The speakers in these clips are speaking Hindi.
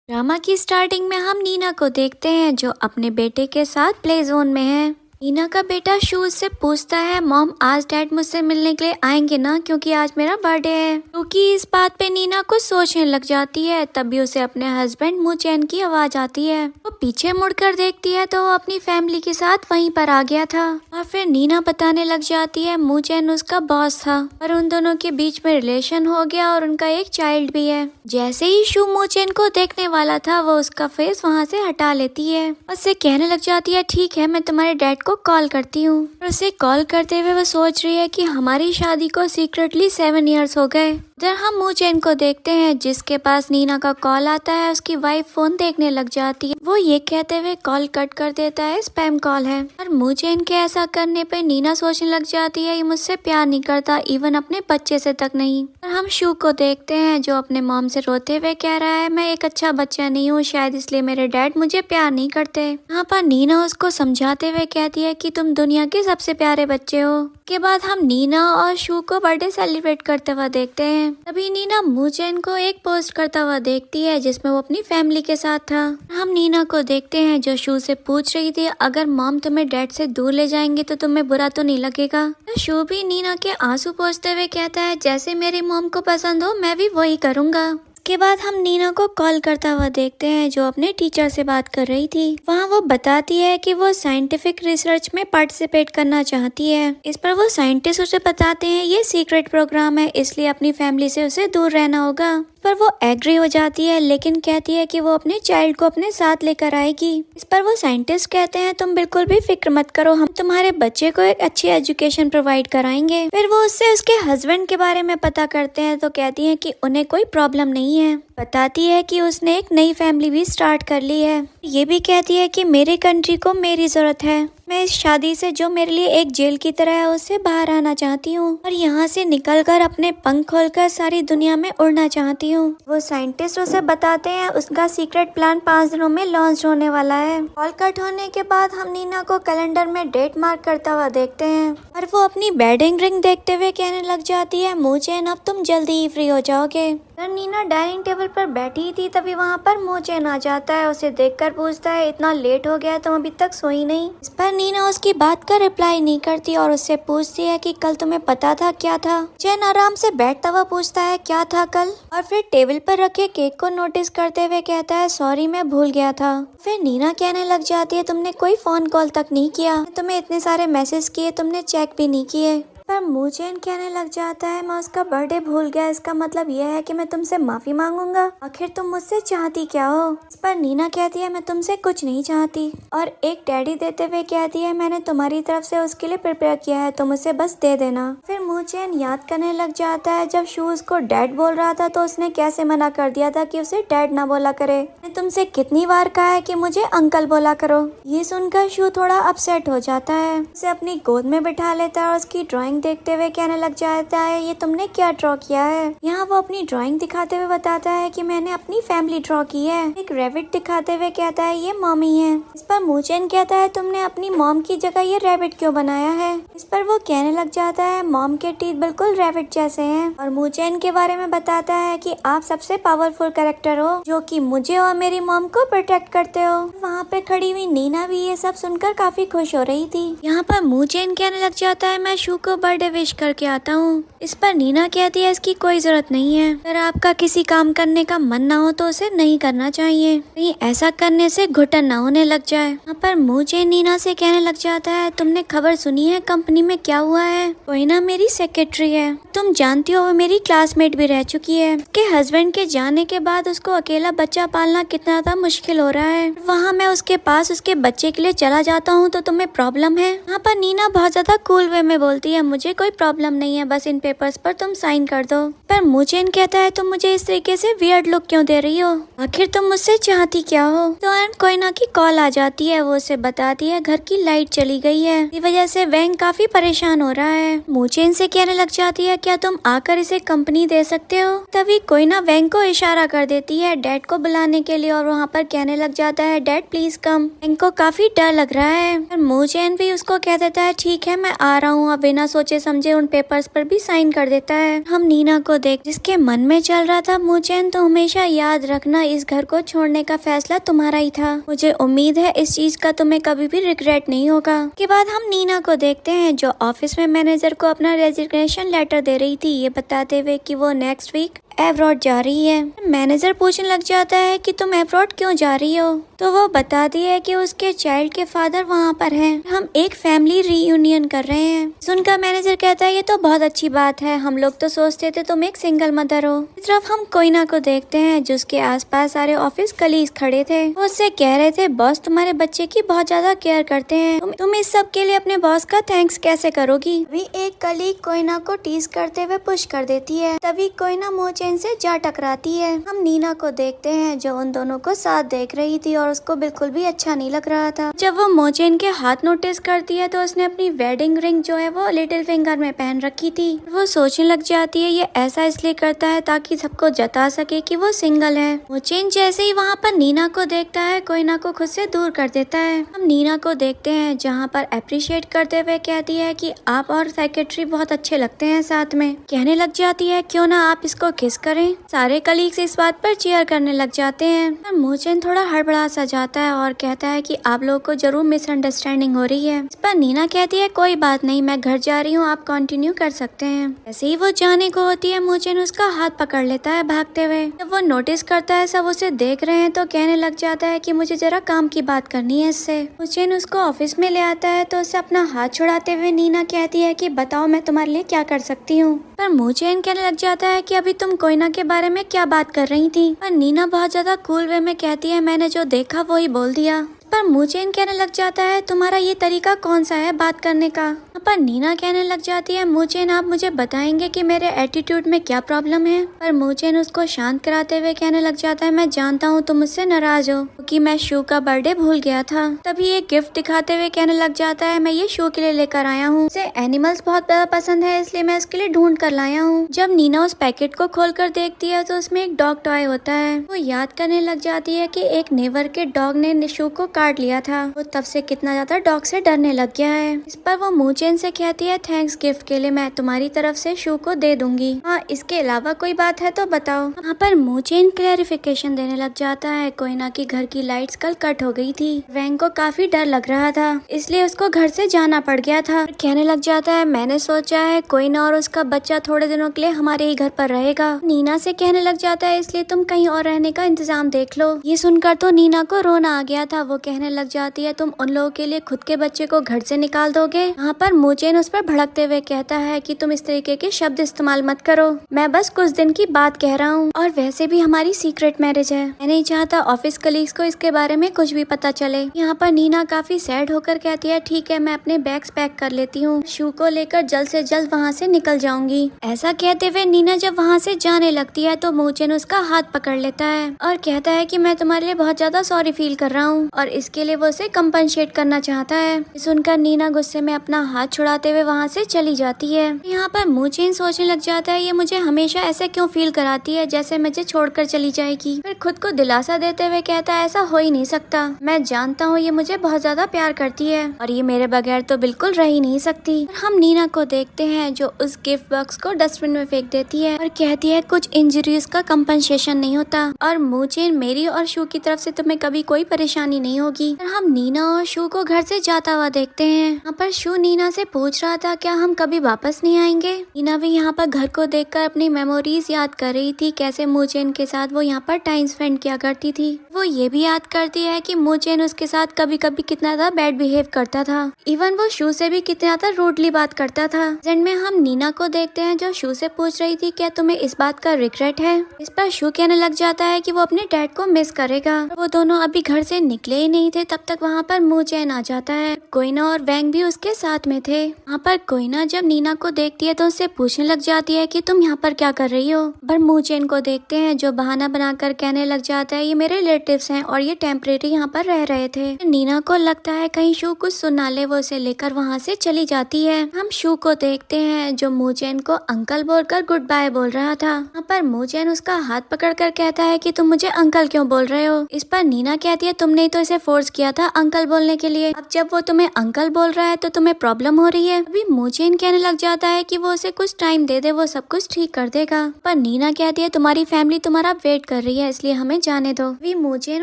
ड्रामा की स्टार्टिंग में हम नीना को देखते हैं जो अपने बेटे के साथ प्ले जोन में है। नीना का बेटा शू से पूछता है, मॉम आज डैड मुझसे मिलने के लिए आएंगे ना, क्योंकि आज मेरा बर्थडे है। क्योंकि इस बात पे नीना कुछ सोचने लग जाती है। तभी उसे अपने हस्बैंड मू चैन की आवाज आती है। वो पीछे मुड़कर देखती है तो वो अपनी फैमिली के साथ वहीं पर आ गया था। और फिर नीना बताने लग जाती है मू चैन उसका बॉस था और उन दोनों के बीच में रिलेशन हो गया और उनका एक चाइल्ड भी है। जैसे ही शू मू चैन को देखने वाला था वो उसका फेस वहाँ से हटा लेती है। उससे कहने लग जाती है, ठीक है मैं तुम्हारे डैड को कॉल करती हूँ। और उसे कॉल करते हुए वो सोच रही है कि हमारी शादी को सीक्रेटली 7 इयर्स हो गए। उधर हम मू चैन को देखते हैं जिसके पास नीना का कॉल आता है। उसकी वाइफ फोन देखने लग जाती है। वो ये कहते हुए कॉल कट कर देता है, स्पैम कॉल है। और मू चैन के ऐसा करने पे नीना सोचने लग जाती है ये मुझसे प्यार नहीं करता, इवन अपने बच्चे से तक नहीं। और हम शू को देखते हैं जो अपने मॉम से रोते हुए कह रहा है, मैं एक अच्छा बच्चा नहीं हूँ, शायद इसलिए मेरे डैड मुझे प्यार नहीं करते। यहाँ पर नीना उसको समझाते हुए कहती है कि तुम दुनिया के सबसे प्यारे बच्चे हो। के बाद हम नीना और शू को बर्थडे सेलिब्रेट करते हुए देखते हैं। तभी नीना मू चैन को एक पोस्ट करता हुआ देखती है जिसमें वो अपनी फैमिली के साथ था। हम नीना को देखते हैं जो शू से पूछ रही थी, अगर मॉम तुम्हें डैड से दूर ले जाएंगे तो तुम्हें बुरा तो नहीं लगेगा। तो शू भी नीना के आंसू पोंछते हुए कहता है, जैसे मेरी मॉम को पसंद हो मैं भी वही करूँगा। के बाद हम नीना को कॉल करता हुआ देखते हैं जो अपने टीचर से बात कर रही थी। वहाँ वो बताती है कि वो साइंटिफिक रिसर्च में पार्टिसिपेट करना चाहती है। इस पर वो साइंटिस्ट उसे बताते हैं ये सीक्रेट प्रोग्राम है, इसलिए अपनी फैमिली से उसे दूर रहना होगा। पर वो एग्री हो जाती है लेकिन कहती है कि वो अपने चाइल्ड को अपने साथ लेकर आएगी। इस पर वो साइंटिस्ट कहते हैं तुम बिल्कुल भी फिक्र मत करो, हम तुम्हारे बच्चे को एक अच्छी एजुकेशन प्रोवाइड कराएंगे। फिर वो उससे उसके हस्बैंड के बारे में पता करते हैं तो कहती है कि उन्हें कोई प्रॉब्लम नहीं है। बताती है कि उसने एक नई फैमिली भी स्टार्ट कर ली है। ये भी कहती है कि मेरे कंट्री को मेरी जरूरत है, मैं इस शादी से जो मेरे लिए एक जेल की तरह है उससे बाहर आना चाहती हूँ और यहाँ से निकलकर अपने पंख खोलकर सारी दुनिया में उड़ना चाहती हूँ। वो साइंटिस्ट उसे बताते हैं उसका सीक्रेट प्लान 5 दिनों में लॉन्च होने वाला है। कॉल कट होने के बाद हम नीना को कैलेंडर में डेट मार्क करता हुआ देखते हैं और वो अपनी वेडिंग रिंग देखते हुए कहने लग जाती है, मू चैन अब तुम जल्दी ही फ्री हो जाओगे। नीना डाइनिंग टेबल पर बैठी थी तभी वहाँ पर मू चैन आ जाता है। उसे देखकर पूछता है, इतना लेट हो गया तुम अभी तक सोई नहीं। इस पर नीना उसकी बात का रिप्लाई नहीं करती और उससे पूछती है कि कल तुम्हें पता था क्या था। चैन आराम से बैठता हुआ पूछता है क्या था कल, और फिर टेबल पर रखे केक को नोटिस करते हुए कहता है, सॉरी मैं भूल गया था। फिर नीना कहने लग जाती है, तुमने कोई फोन कॉल तक नहीं किया, तुम्हें इतने सारे मैसेज किए तुमने चेक भी नहीं किए। पर मू चैन कहने लग जाता है, मैं उसका बर्थडे भूल गया, इसका मतलब यह है कि मैं तुमसे माफी मांगूंगा, आखिर तुम मुझसे चाहती क्या हो। इस पर नीना कहती है, मैं तुमसे कुछ नहीं चाहती, और एक टेडी देते हुए कहती है, मैंने तुम्हारी तरफ से उसके लिए प्रिपेयर किया है, तुम उसे बस दे देना। फिर मू चैन याद करने लग जाता है जब शू उसको डैड बोल रहा था तो उसने कैसे मना कर दिया था कि उसे डैड ना बोला करे। मैंने तुमसे कितनी बार कहा है कि मुझे अंकल बोला करो। ये सुनकर शू थोड़ा अपसेट हो जाता है, उसे अपनी गोद में बिठा लेता है और उसकी ड्राइंग देखते हुए कहने लग जाता है, ये तुमने क्या ड्रॉ किया है। यहाँ वो अपनी ड्राइंग दिखाते हुए बताता है कि मैंने अपनी फैमिली ड्रॉ की है। एक रैबिट दिखाते हुए कहता है, ये मॉमी है। इस पर मू चैन कहता है, तुमने अपनी मॉम की जगह ये रैबिट क्यों बनाया है। इस पर वो कहने लग जाता है, मॉम के टीथ बिल्कुल रैबिट जैसे हैं। और मू चैन के बारे में बताता है कि आप सबसे पावरफुल कैरेक्टर हो जो कि मुझे और मेरी मॉम को प्रोटेक्ट करते हो। वहाँ पे खड़ी हुई नीना भी ये सब सुनकर काफी खुश हो रही थी। यहाँ पर मू चैन कहने लग जाता है, मैं शू को बर्थडे विश करके आता हूँ। इस पर नीना कहती है, इसकी कोई जरूरत नहीं है, अगर आपका किसी काम करने का मन ना हो तो उसे नहीं करना चाहिए, कहीं ऐसा करने से घुटन ना होने लग जाए। यहाँ पर मू चैन नीना से कहने लग जाता है, तुमने खबर सुनी है कंपनी में क्या हुआ है। कोई ना मेरी सेक्रेटरी है, तुम जानती हो वो मेरी क्लासमेट भी रह चुकी है। उसके हस्बैंड के जाने के बाद उसको अकेला बच्चा पालना कितना ज्यादा मुश्किल हो रहा है। वहाँ मैं उसके पास उसके बच्चे के लिए चला जाता हूँ तो तुम्हें प्रॉब्लम है। यहाँ पर नीना बहुत ज्यादा कूल वे में बोलती है, मुझे कोई प्रॉब्लम नहीं है, बस इन पेपर्स पर तुम साइन कर दो। पर मू चैन कहता है, तुम मुझे इस तरीके से वियर्ड लुक क्यों दे रही हो, आखिर तुम मुझसे चाहती क्या हो। तो कोयना की कॉल आ जाती है, वो उसे बताती है घर की लाइट चली गई है, इस वजह से वैंग काफी परेशान हो रहा है। मू चैन से कहने लग जाती है, क्या तुम आकर इसे कंपनी दे सकते हो। तभी कोयना वैंग को इशारा कर देती है डैड को बुलाने के लिए और वहाँ पर कहने लग जाता है, डैड प्लीज कम। वैंग को काफी डर लग रहा है। मू चैन भी उसको कह देता है, ठीक है मैं आ रहा हूँ। अब बिना सोचे सोचे समझे उन पेपर्स पर भी साइन कर देता है। हम नीना को देख जिसके मन में चल रहा था, मुचेन तो हमेशा याद रखना इस घर को छोड़ने का फैसला तुम्हारा ही था। मुझे उम्मीद है इस चीज का तुम्हें कभी भी रिग्रेट नहीं होगा। के बाद हम नीना को देखते हैं जो ऑफिस में मैनेजर को अपना रेजिग्नेशन लेटर दे रही थी, ये बताते हुए कि वो नेक्स्ट वीक अब्रॉड जा रही है। मैनेजर पूछने लग जाता है कि तुम अब्रॉड क्यों जा रही हो, तो वो बताती है कि उसके चाइल्ड के फादर वहाँ पर हैं। हम एक फैमिली रीयूनियन कर रहे हैं। सुनकर मैनेजर कहता है ये तो बहुत अच्छी बात है, हम लोग तो सोचते थे तुम एक सिंगल मदर हो। इस तरफ हम कोयना को देखते हैं जिसके आसपास सारे ऑफिस कलीग खड़े थे। वो उससे कह रहे थे बॉस तुम्हारे बच्चे की बहुत ज्यादा केयर करते हैं, तुम इस सब के लिए अपने बॉस का थैंक्स कैसे करोगी। अभी एक कलीग कोयना को टीज करते हुए पुश कर देती है। तभी कोयना मोचेन से जा टकराती है। हम नीना को देखते हैं जो उन दोनों को साथ देख रही थी और उसको बिल्कुल भी अच्छा नहीं लग रहा था। जब वो मोचेन के हाथ नोटिस करती है तो उसने अपनी वेडिंग रिंग जो है वो लिटिल फिंगर में पहन रखी थी। वो सोचने लग जाती है ये ऐसा इसलिए करता है ताकि सबको जता सके कि वो सिंगल है। मोचेन जैसे ही वहाँ पर नीना को देखता है, कोयना को खुद से दूर कर देता है। हम नीना को देखते हैं जहाँ पर अप्रिशिएट करते हुए कहती है कि आप और सेक्रेटरी बहुत अच्छे लगते हैं साथ में। कहने लग जाती है क्यों ना आप इसको किस करें। सारे कलीग्स इस बात पर चीयर करने लग जाते हैं। पर मोचेन थोड़ा हड़बड़ा सा जाता है और कहता है कि आप लोगों को जरूर मिसअंडरस्टैंडिंग हो रही है। इस पर नीना कहती है कोई बात नहीं, मैं घर जा रही हूँ, आप कंटिन्यू कर सकते हैं। ऐसे ही वो जाने को होती है, मोचेन उसका हाथ पकड़ लेता है भागते हुए। जब वो नोटिस करता है सब उसे देख रहे हैं तो कहने लग जाता है कि मुझे जरा काम की बात करनी है इससे। मोचेन उसको ऑफिस में ले आता है तो उसे अपना हाथ छुड़ाते हुए नीना कहती है कि बताओ मैं तुम्हारे लिए क्या कर सकती हूँ। पर मोचेन कहने लग जाता है कि अभी तुम कोयना के बारे में क्या बात कर रही थी। पर नीना बहुत ज्यादा कूल वे में कहती है मैंने जो देखा वो ही बोल दिया। पर मोचेन कहने लग जाता है तुम्हारा ये तरीका कौन सा है बात करने का। पर नीना कहने लग जाती है मोचेन आप मुझे बताएंगे कि मेरे एटीट्यूड में क्या प्रॉब्लम है। पर मोचेन उसको शांत कराते हुए कहने लग जाता है मैं जानता हूँ तुम मुझसे नाराज हो क्योंकि मैं शू का बर्थडे भूल गया था। तभी एक गिफ्ट दिखाते हुए कहने लग जाता है मैं ये शू के लिए लेकर आया हूँ, उसे एनिमल्स बहुत ज्यादा पसंद है इसलिए मैं उसके लिए ढूंढ कर लाया हूँ। जब नीना उस पैकेट को खोल कर देखती है तो उसमें एक डॉग टॉय होता है। वो याद करने लग जाती है कि एक नेवर के डॉग ने शू को काट लिया था। वो तब से कितना ज्यादा डॉग से डरने लग गया है। इस पर वो मोचेन से कहती है थैंक्स गिफ्ट के लिए, मैं तुम्हारी तरफ से शू को दे दूंगी। हाँ इसके अलावा कोई बात है तो बताओ। वहाँ पर मोचेन क्लैरिफिकेशन देने लग जाता है कोयना की घर की लाइट्स कल कट हो गई थी। वैंग को काफी डर लग रहा था इसलिए उसको घर से जाना पड़ गया था। कहने लग जाता है मैंने सोचा है कोयना और उसका बच्चा थोड़े दिनों के लिए हमारे ही घर पर रहेगा। नीना से कहने लग जाता है इसलिए तुम कहीं और रहने का इंतजाम देख लो। ये सुनकर तो नीना को रोना आ गया था। वो कहने लग जाती है तुम उन लोगों के लिए खुद के बच्चे को घर से निकाल दोगे। यहाँ पर मोचेन उस पर भड़कते हुए कहता है कि तुम इस तरीके के शब्द इस्तेमाल मत करो, मैं बस कुछ दिन की बात कह रहा हूँ और वैसे भी हमारी सीक्रेट मैरिज है, मैं नहीं चाहता ऑफिस कलीग्स को इसके बारे में कुछ भी पता चले। यहाँ पर नीना काफी सैड होकर कहती है ठीक है मैं अपने बैग्स पैक कर लेती हूँ, शू को लेकर जल्द से जल्द वहाँ से निकल जाऊंगी। ऐसा कहते हुए नीना जब वहाँ से जाने लगती है तो मोचेन उसका हाथ पकड़ लेता है और कहता है कि मैं तुम्हारे लिए बहुत ज्यादा सॉरी फील कर रहा हूँ और इसके लिए वो उसे कंपनसेट करना चाहता है। सुनकर नीना गुस्से में अपना हाथ छुड़ाते हुए वहाँ से चली जाती है। यहाँ पर मोचेन सोचने लग जाता है ये मुझे हमेशा ऐसे क्यों फील कराती है जैसे मुझे छोड़कर चली जाएगी। फिर खुद को दिलासा देते हुए कहता है ऐसा हो ही नहीं सकता, मैं जानता हूँ ये मुझे बहुत ज्यादा प्यार करती है और ये मेरे बगैर तो बिल्कुल रह ही नहीं सकती। हम नीना को देखते हैं जो उस गिफ्ट बॉक्स को डस्टबिन में फेंक देती है और कहती है कुछ इंजरीज का कंपनसेशन नहीं होता और मोचेन मेरी और शू की तरफ से तुम्हें कभी कोई परेशानी नहीं होगी। हम नीना और शू को घर से जाता हुआ देखते हैं। यहाँ पर शू नीना से पूछ रहा था क्या हम कभी वापस नहीं आएंगे। नीना भी यहाँ पर घर को देखकर अपनी मेमोरीज याद कर रही थी, कैसे मोचेन के साथ वो यहाँ पर टाइम स्पेंड किया करती थी। वो ये भी याद करती है कि मोचेन उसके साथ कभी कभी कितना ज्यादा बैड बिहेव करता था, इवन वो शू से भी कितना ज्यादा रूडली बात करता था। एंड में हम नीना को देखते हैं जो शू से पूछ रही थी क्या तुम्हें इस बात का रिग्रेट है। इस पर शू कहने लग जाता है कि वो अपने डैड को मिस करेगा। वो दोनों अभी घर से निकले ही नहीं थे तब तक वहाँ पर मोचेन आ जाता है। कोयना और वैंग भी उसके साथ में थे। वहाँ पर कोयना जब नीना को देखती है तो उससे पूछने लग जाती है कि तुम यहाँ पर क्या कर रही हो। पर मोचेन को देखते हैं जो बहाना बनाकर कहने लग जाता है ये मेरे रिलेटिव्स हैं, और ये टेम्परेरी यहाँ पर रह रहे थे। नीना को लगता है कहीं शू कुछ सुन ना ले, वो उसे लेकर वहाँ से चली जाती है। हम शू को देखते हैं जो मूचेन को अंकल बोलकर गुड बाय बोल रहा था। यहाँ पर मूचेन उसका हाथ पकड़कर कहता है कि तुम मुझे अंकल क्यों बोल रहे हो। इस पर नीना कहती है तुमने तो इसे फोर्स किया था अंकल बोलने के लिए, अब जब वो तुम्हें अंकल बोल रहा है तो तुम्हें प्रॉब्लम हो रही है। अभी मूचेन कहने लग जाता है कि वो उसे कुछ टाइम दे दे, वो सब कुछ ठीक कर देगा। पर नीना कहती है तुम्हारी फैमिली तुम्हारा वेट कर रही है, इसलिए हमें जाने दो। अभी मूचेन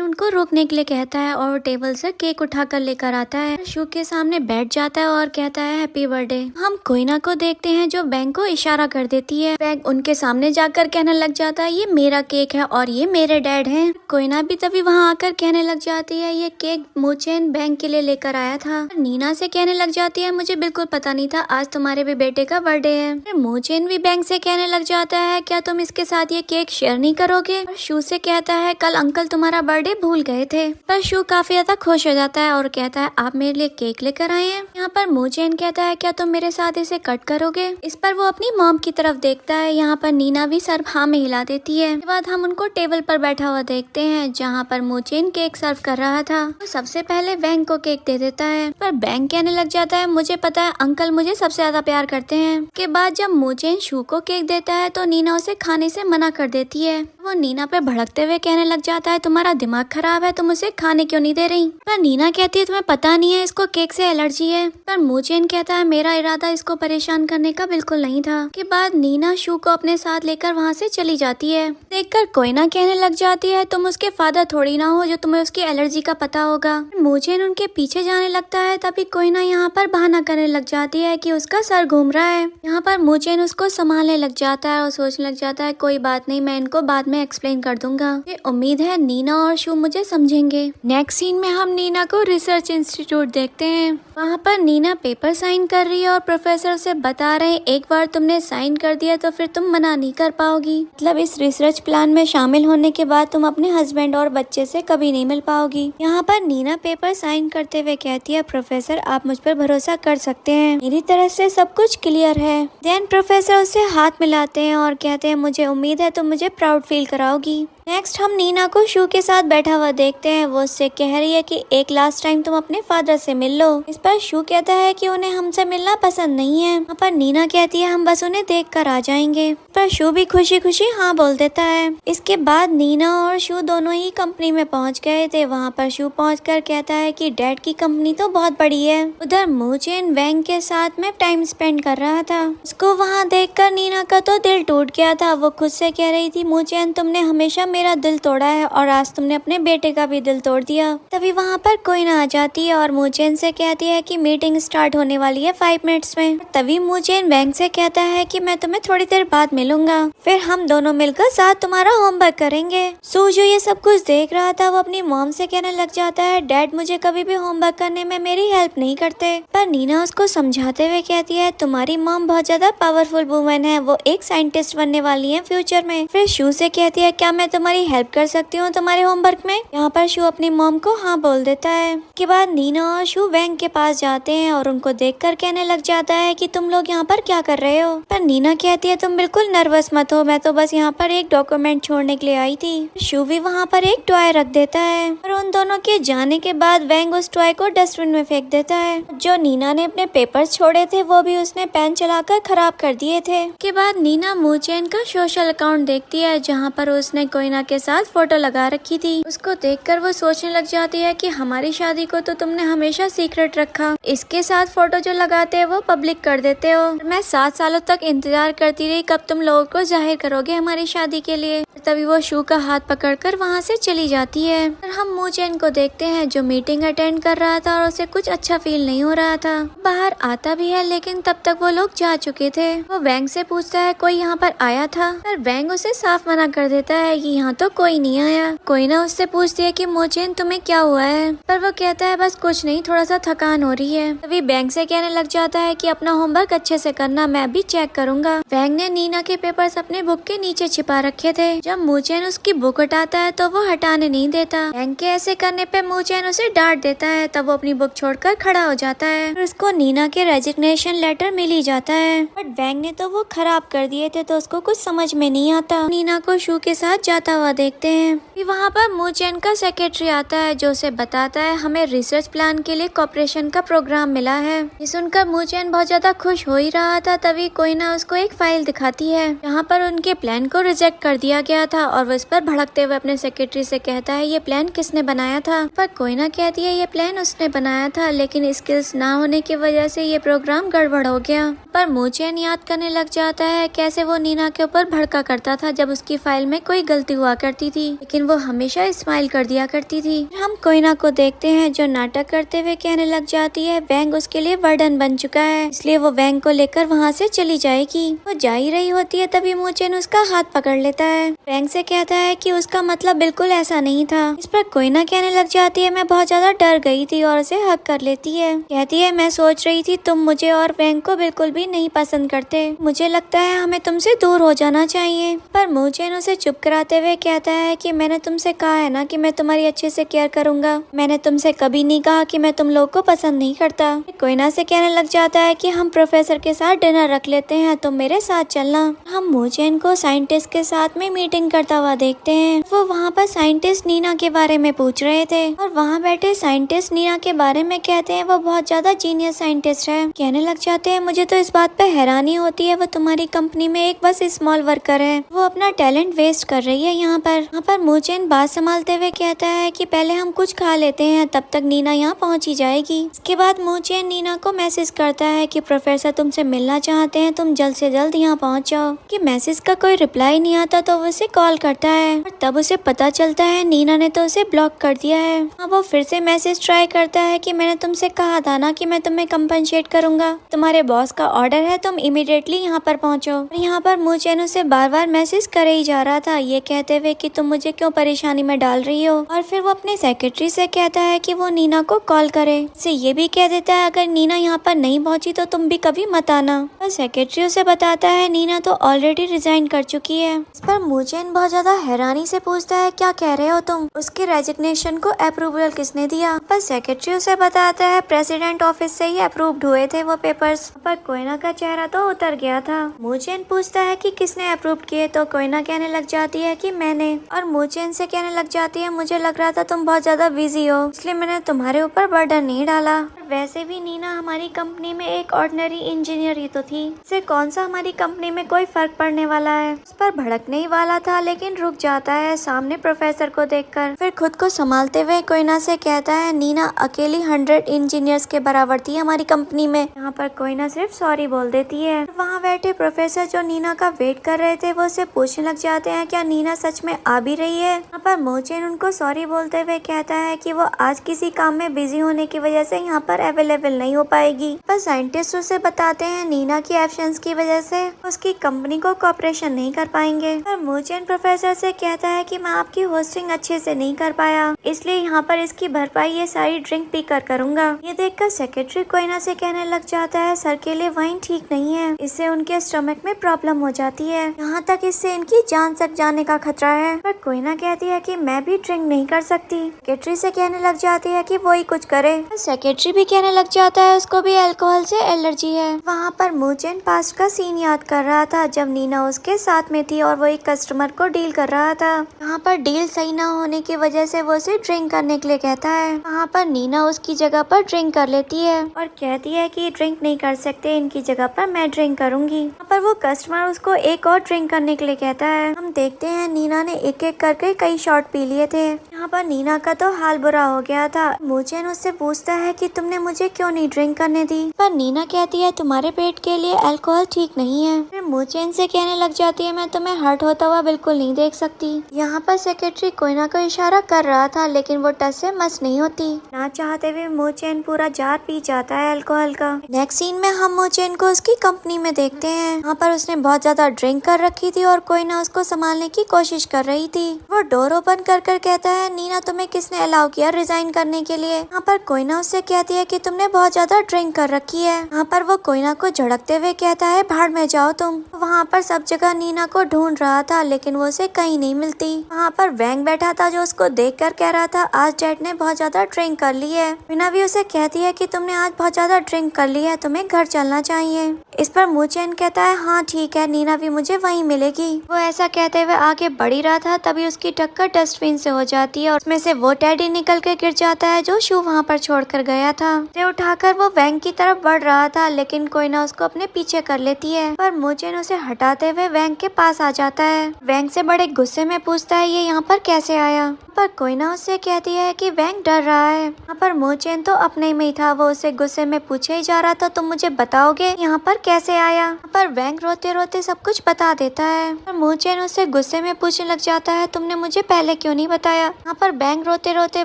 उनको रोकने के लिए कहता है और टेबल से केक उठाकर लेकर आता है, शू के सामने बैठ जाता है और कहता है हैप्पी बर्थडे। हम कोयना को देखते हैं जो बैंक को इशारा कर देती है। बैंक उनके सामने जाकर कहने लग जाता है ये मेरा केक है और ये मेरे डैड हैं। कोयना भी तभी वहाँ आकर कहने लग जाती है ये केक मूचेन बैंक के लिए लेकर आया था। नीना से कहने लग जाती है मुझे बिल्कुल पता नहीं था आज तुम्हारे भी बेटे का बर्थडे है। मूचेन भी बैंक से कहने लग जाता है क्या तुम इसके साथ ये केक शेयर नहीं करोगे। शू से कहता है कल अंकल तुम्हारा बर्थडे भूल गए थे। पर शू काफी ज्यादा खुश हो जाता है और कहता है आप मेरे लिए केक लेकर आए हैं। यहाँ पर मूचेन कहता है क्या तुम मेरे साथ इसे कट करोगे। इस पर वो अपनी मॉम की तरफ देखता है। यहाँ पर नीना भी सर हाँ में हिला देती है। इसके बाद हम उनको टेबल पर बैठा हुआ देखते हैं जहाँ पर मूचेन केक सर्व कर रहा था। तो सबसे पहले बैंक को केक दे देता है, पर बैंक कहने लग जाता है मुझे पता है अंकल मुझे सबसे ज्यादा प्यार करते हैं। के बाद जब मूचेन शू को केक देता है तो नीना उसे खाने से मना कर देती है। वो नीना पे भड़कते हुए कहने लग जाता है तुम्हारा दिमाग खराब है, तुम उसे खाने क्यों नहीं दे रही। पर नीना कहती है तुम्हें पता नहीं है इसको केक से एलर्जी है। पर मूचेन कहता है मेरा इरादा इसको परेशान करने का बिल्कुल नहीं था। के बाद नीना शू को अपने साथ लेकर वहाँ से चली जाती है। देखकर कोयना कहने लग जाती है तुम उसके फादर थोड़ी ना हो जो तुम्हें उसकी एलर्जी का पता होगा। मूचेन उनके पीछे जाने लगता है तभी कोयना यहाँ पर बहाना करने लग जाती है कि उसका सर घूम रहा है। यहाँ पर मूचेन उसको संभालने लग जाता है और सोचने लग जाता है कोई बात नहीं, मैं इनको बाद में एक्सप्लेन कर दूंगा। ये उम्मीद है नीना और शू मुझे समझेंगे। नेक्स्ट सीन में हम नीना को रिसर्च इंस्टीट्यूट देखते हैं। वहाँ पर नीना पेपर साइन कर रही है और प्रोफेसर से बता रहे हैं एक बार तुमने साइन कर दिया तो फिर तुम मना नहीं कर पाओगी। मतलब इस रिसर्च प्लान में शामिल होने के बाद तुम अपने हस्बैंड और बच्चे से कभी नहीं मिल पाओगी। यहाँ पर नीना पेपर साइन करते हुए कहती है प्रोफेसर आप मुझ पर भरोसा कर सकते हैं, मेरी तरफ से सब कुछ क्लियर है। देन प्रोफेसर उससे हाथ मिलाते हैं और कहते हैं मुझे उम्मीद है तुम मुझे प्राउड फील कराओगी। नेक्स्ट हम नीना को शू के साथ बैठा हुआ देखते हैं। वो उससे कह रही है कि एक लास्ट टाइम तुम अपने फादर से मिल लो। इस पर शू कहता है कि उन्हें हमसे मिलना पसंद नहीं है। वहाँ पर नीना कहती है हम बस उन्हें देख कर आ जाएंगे। पर शू भी खुशी खुशी हाँ बोल देता है। इसके बाद नीना और शू दोनों ही कंपनी में पहुँच गए थे। वहाँ पर शू पहुँच कर कहता है कि डैड की कंपनी तो बहुत बड़ी है। उधर मूचेन बैंक के साथ में टाइम स्पेंड कर रहा था। उसको वहाँ देख कर नीना का तो दिल टूट गया था। वो खुद से कह रही थी मूचेन तुमने हमेशा मेरा दिल तोड़ा है और आज तुमने अपने बेटे का भी दिल तोड़ दिया। तभी वहाँ पर कोयना आ जाती है और मूचेन से कहती है कि मीटिंग स्टार्ट होने वाली है 5 मिनट्स में। तभी मूचेन बैंक से कहता है कि मैं तुम्हें थोड़ी देर बाद मिलूंगा, फिर हम दोनों मिलकर साथ तुम्हारा होमवर्क करेंगे। सू जो ये सब कुछ देख रहा था वो अपनी मॉम से कहने लग जाता है डैड मुझे कभी भी होमवर्क करने में मेरी हेल्प नहीं करते। पर नीना उसको समझाते हुए कहती है तुम्हारी मॉम बहुत ज्यादा पावरफुल वुमन है, वो एक साइंटिस्ट बनने वाली है फ्यूचर में। फिर शू से कहती है क्या मैं तुम्हारी हेल्प कर सकती हूँ तुम्हारे होमवर्क में। यहाँ पर शू अपनी मॉम को हाँ बोल देता है। के बाद नीना और शू बैंक के पास जाते हैं और उनको देखकर कहने लग जाता है कि तुम लोग यहाँ पर क्या कर रहे हो। पर नीना कहती है तुम बिल्कुल नर्वस मत हो, मैं तो बस यहाँ पर एक डॉक्यूमेंट छोड़ने के लिए आई थी। शू भी वहाँ पर एक टॉय रख देता है और उन दोनों के जाने के बाद वैंग उस टॉय को डस्टबिन में फेंक देता है। जो नीना ने अपने पेपर्स छोड़े थे वो भी उसने पेन चलाकर खराब कर दिए थे। के बाद नीना मूचेन का सोशल अकाउंट देखती है जहाँ पर उसने कोयना के साथ फोटो लगा रखी थी। उसको देखकर वो सोचने लग जाती है कि हमारी शादी को तो तुमने हमेशा सीक्रेट रखा, इसके साथ फोटो जो लगाते हैं वो पब्लिक कर देते हो। मैं 7 सालों तक इंतजार करती रही कब तुम लोगों को जाहिर करोगे हमारी शादी के लिए। तभी वो शू का हाथ पकड़कर वहाँ से चली जाती है। और हम मूचेन को देखते हैं जो मीटिंग अटेंड कर रहा था और उसे कुछ अच्छा फील नहीं हो रहा था। बाहर आता भी है लेकिन तब तक वो लोग जा चुके थे। वो वैंग से पूछता है कोई यहाँ पर आया था, पर वैंग उसे साफ मना कर देता है कि यहाँ तो कोई नहीं आया। कोयना उससे पूछती है कि मूचेन तुम्हें क्या हुआ है, पर वो कहता है बस कुछ नहीं, थोड़ा सा थकान हो रही है। तभी बैंक से कहने लग जाता है कि अपना होमवर्क अच्छे से करना, मैं भी चेक करूंगा। वैंग ने नीना के पेपर्स अपने बुक के नीचे छिपा रखे थे। जब मूचेन उसकी बुक हटाता है तो वो हटाने नहीं देता। वैंग के ऐसे करने पे मूचेन उसे डांट देता है। तब वो अपनी बुक छोड़कर खड़ा हो जाता है और उसको नीना के रेजिग्नेशन लेटर मिल ही जाता है। बट वैंग ने तो वो खराब कर दिए थे तो उसको कुछ समझ में नहीं आता। नीना को शू के साथ जाता हुआ देखते हैं। फिर वहाँ पर मू चेन का सेक्रेटरी आता है जो उसे बताता है हमें रिसर्च प्लान के लिए कॉपरेशन का प्रोग्राम मिला है। ये सुनकर मू चेन बहुत ज्यादा खुश हो ही रहा था, तभी कोई ना उसको एक फाइल दिखाती है जहाँ पर उनके प्लान को रिजेक्ट कर दिया गया था और वो इस पर भड़कते हुए अपने सेक्रेटरी से कहता है ये प्लान किसने बनाया था। पर कोई ना कहती है ये प्लान उसने बनाया था, लेकिन स्किल्स ना होने की वजह से ये प्रोग्राम गड़बड़ हो गया। पर मू चेन याद करने लग जाता है कैसे वो नीना के ऊपर भड़का करता था जब उसकी फाइल में कोई गलती हुआ करती थी, लेकिन वो हमेशा स्माइल कर दिया करती थी। हम कोयना को देखते हैं जो नाटक करते हुए कहने लग जाती है वैंग उसके लिए वर्डन बन चुका है, इसलिए वो वैंग को लेकर वहाँ से चली जाएगी। वो जा ही रही होती है तभी मू चेन उसका हाथ पकड़ लेता है। वैंग से कहता है कि उसका मतलब बिल्कुल ऐसा नहीं था। इस पर कोयना कहने लग जाती है मैं बहुत ज्यादा डर गई थी और उसे हक कर लेती है। कहती है मैं सोच रही थी तुम मुझे और वैंग को बिल्कुल भी नहीं पसंद करते, मुझे लगता है हमें तुमसे दूर हो जाना चाहिए। पर मू चेन उसे चुप कराते हुए कहता है कि मैंने तुमसे कहा है ना कि मैं तुम्हारी अच्छे से केयर करूंगा, मैंने तुमसे कभी नहीं कहा कि मैं तुम लोग को पसंद नहीं करता। कोयना से कहने लग जाता है कि हम प्रोफेसर के साथ डिनर रख लेते हैं, तुम मेरे साथ चलना। हम मू चेन को साइंटिस्ट के साथ में मीटिंग करता हुआ देखते हैं। वो वहाँ पर साइंटिस्ट नीना के बारे में पूछ रहे थे और वहाँ बैठे साइंटिस्ट नीना के बारे में कहते हैं वो बहुत ज्यादा जीनियस साइंटिस्ट है। कहने लग जाते हैं मुझे तो इस बात पे हैरानी होती है वो तुम्हारी कंपनी में एक बस स्मॉल वर्कर है, वो अपना टैलेंट वेस्ट कर रही है यहाँ पर मू चेन बात संभालते हुए कहता है कि पहले हम कुछ खा लेते हैं, तब तक नीना यहाँ पहुँच ही जाएगी। इसके बाद मू चेन नीना को मैसेज करता है कि प्रोफेसर तुमसे मिलना चाहते हैं, तुम जल्द से जल्द यहाँ पहुँच जाओ। कि मैसेज का कोई रिप्लाई नहीं आता तो वो उसे कॉल करता है और तब उसे पता चलता है नीना ने तो उसे ब्लॉक कर दिया है। वो फिर से मैसेज ट्राई करता है कि मैंने तुमसे कहा था ना कि मैं तुम्हें कंपनसेट करूंगा, तुम्हारे बॉस का ऑर्डर है, तुम इमीडिएटली यहाँ पर पहुँचो। और यहाँ पर मू चेन उसे बार बार मैसेज करे ही जा रहा था ये कहते हुए कि तुम मुझे क्यों परेशानी में डाल रही हो। और फिर वो अपने सेक्रेटरी से कहता है कि वो नीना को कॉल करे, से ये भी कह देता है अगर नीना यहाँ पर नहीं पहुँची तो तुम भी कभी मत आना। और सेक्रेटरी उसे बताता है नीना तो ऑलरेडी रिजाइन कर चुकी है। इस पर मू चेन बहुत ज्यादा हैरानी से पूछता है क्या कह रहे हो तुम, उसके रेजिग्नेशन को अप्रूवल किसने दिया। पर सेक्रेटरी उसे बताता है प्रेसिडेंट ऑफिस से ही अप्रूव्ड हुए थे वो पेपर्स। पर कोयना का चेहरा तो उतर गया था। मू चेन पूछता है कि किसने अप्रूव किए, तो कोयना कहने लग जाती है कि मैंने। और मू चेन से कहने लग जाती है मुझे लग रहा था तुम बहुत ज्यादा बिजी हो, इसलिए मैंने तुम्हारे ऊपर बर्डन नहीं डाला। वैसे भी नीना हमारी कंपनी में एक ऑर्डिनरी इंजीनियर ही तो थी, इससे कौन सा हमारी कंपनी में कोई फर्क पड़ने वाला है। उस पर भड़कने ही वाला था लेकिन रुक जाता है सामने प्रोफेसर को देखकर। फिर खुद को संभालते हुए कोयना से कहता है नीना अकेली 100 इंजीनियर्स के बराबर थी हमारी कंपनी में। यहाँ पर कोयना सिर्फ सॉरी बोल देती है। वहाँ बैठे प्रोफेसर जो नीना का वेट कर रहे थे वो उसे पूछने लग जाते हैं क्या नीना सच में आ भी रही है। यहाँ पर मू चेन उनको सॉरी बोलते हुए कहता है कि वो आज किसी काम में बिजी होने की वजह से यहाँ पर अवेलेबल नहीं हो पाएगी। पर साइंटिस्ट उसे बताते हैं नीना की एब्सेंस की वजह से उसकी कंपनी को कॉपरेशन नहीं कर पाएंगे। पर मू चेन प्रोफेसर से कहता है कि मैं आपकी होस्टिंग अच्छे से नहीं कर पाया, इसलिए यहाँ पर इसकी भरपाई ये सारी ड्रिंक पी कर करूंगा। ये देखकर सेक्रेटरी कोयना से कहने लग जाता है सर के लिए वाइन ठीक नहीं है, इससे उनके स्टमक में प्रॉब्लम हो जाती है, यहाँ तक इससे इनकी जान तक जाने का खतरा है। पर कोयना कहती है कि मैं भी ड्रिंक नहीं कर सकती। सेक्रेटरी से कहने लग जाती है कि वो ही कुछ करे। सेक्रेटरी भी कहने लग जाता है उसको भी अल्कोहल से एलर्जी है। वहाँ पर मू चेन पास्ट का सीन याद कर रहा था जब नीना उसके साथ में थी और वो एक कस्टमर को डील कर रहा था। यहाँ पर डील सही ना होने की वजह से वो उसे ड्रिंक करने के लिए कहता है। वहाँ पर नीना उसकी जगह पर ड्रिंक कर लेती है और कहती है कि ड्रिंक नहीं कर सकते, इनकी जगह पर मैं ड्रिंक करूंगी। यहाँ पर वो कस्टमर उसको एक और ड्रिंक करने के लिए कहता है। हम देखते हैं नीना ने एक एक करके कई शॉट पी लिए थे। यहाँ पर नीना का तो हाल बुरा हो गया था। मू चेन उससे पूछता है कि तुमने मुझे क्यों नहीं ड्रिंक करने दी। पर नीना कहती है तुम्हारे पेट के लिए अल्कोहल ठीक नहीं है। फिर मू चेन से कहने लग जाती है मैं तुम्हें हर्ट होता हुआ बिल्कुल नहीं देख सकती। यहाँ पर सेक्रेटरी कोयना को इशारा कर रहा था लेकिन वो टच से मस नहीं होती। ना चाहते हुए मू चेन पूरा जार पी जाता है अल्कोहल का। नेक्स्ट सीन में हम मू चेन को उसकी कंपनी में देखते हैं। यहाँ पर उसने बहुत ज्यादा ड्रिंक कर रखी थी और कोयना उसको संभालने की कोशिश कर रही थी। वो डोर ओपन कर कहता है नीना तुम्हें किसने अलाउ किया रिजाइन करने के लिए। यहाँ पर कोयना उससे कहती है कि तुमने बहुत ज्यादा ड्रिंक कर रखी है। यहाँ पर वो कोयना को झड़कते हुए कहता है भाड़ में जाओ तुम। वहाँ पर सब जगह नीना को ढूंढ रहा था लेकिन वो उसे कहीं नहीं मिलती। वहाँ पर वैंग बैठा था जो उसको देखकर कह रहा था आज डैड ने बहुत ज्यादा ड्रिंक कर ली है। मीना भी उसे कहती है कि तुमने आज बहुत ज्यादा ड्रिंक कर ली है, तुम्हें घर चलना चाहिए। इस पर मूचेन कहता है हाँ ठीक है, नीना भी मुझे वहीं मिलेगी। वो ऐसा कहते हुए आगे बढ़ ही रहा था तभी उसकी टक्कर डस्टबिन से हो जाती है और उसमें से वो टेडी निकल के गिर जाता है जो शू वहाँ पर छोड़कर गया था। उसे उठाकर वो वैंग की तरफ बढ़ रहा था लेकिन कोयना उसको अपने पीछे कर लेती है, पर मूचेन उसे हटाते हुए वैंग के पास आ जाता है। वैंग से बड़े गुस्से में पूछता है ये यहाँ पर कैसे आया, पर कोयना उससे कहती है कि वैंग डर रहा है। यहाँ पर मूचेन तो अपने में ही था, वो उसे गुस्से में पूछे ही जा रहा था तुम मुझे बताओगे यहाँ पर कैसे आया। यहाँ पर वैंग रोते रोते सब कुछ बता देता है, पर मूचेन उससे गुस्से में पूछने लग जाता है तुमने मुझे पहले क्यों नहीं बताया। यहाँ पर वैंग रोते रोते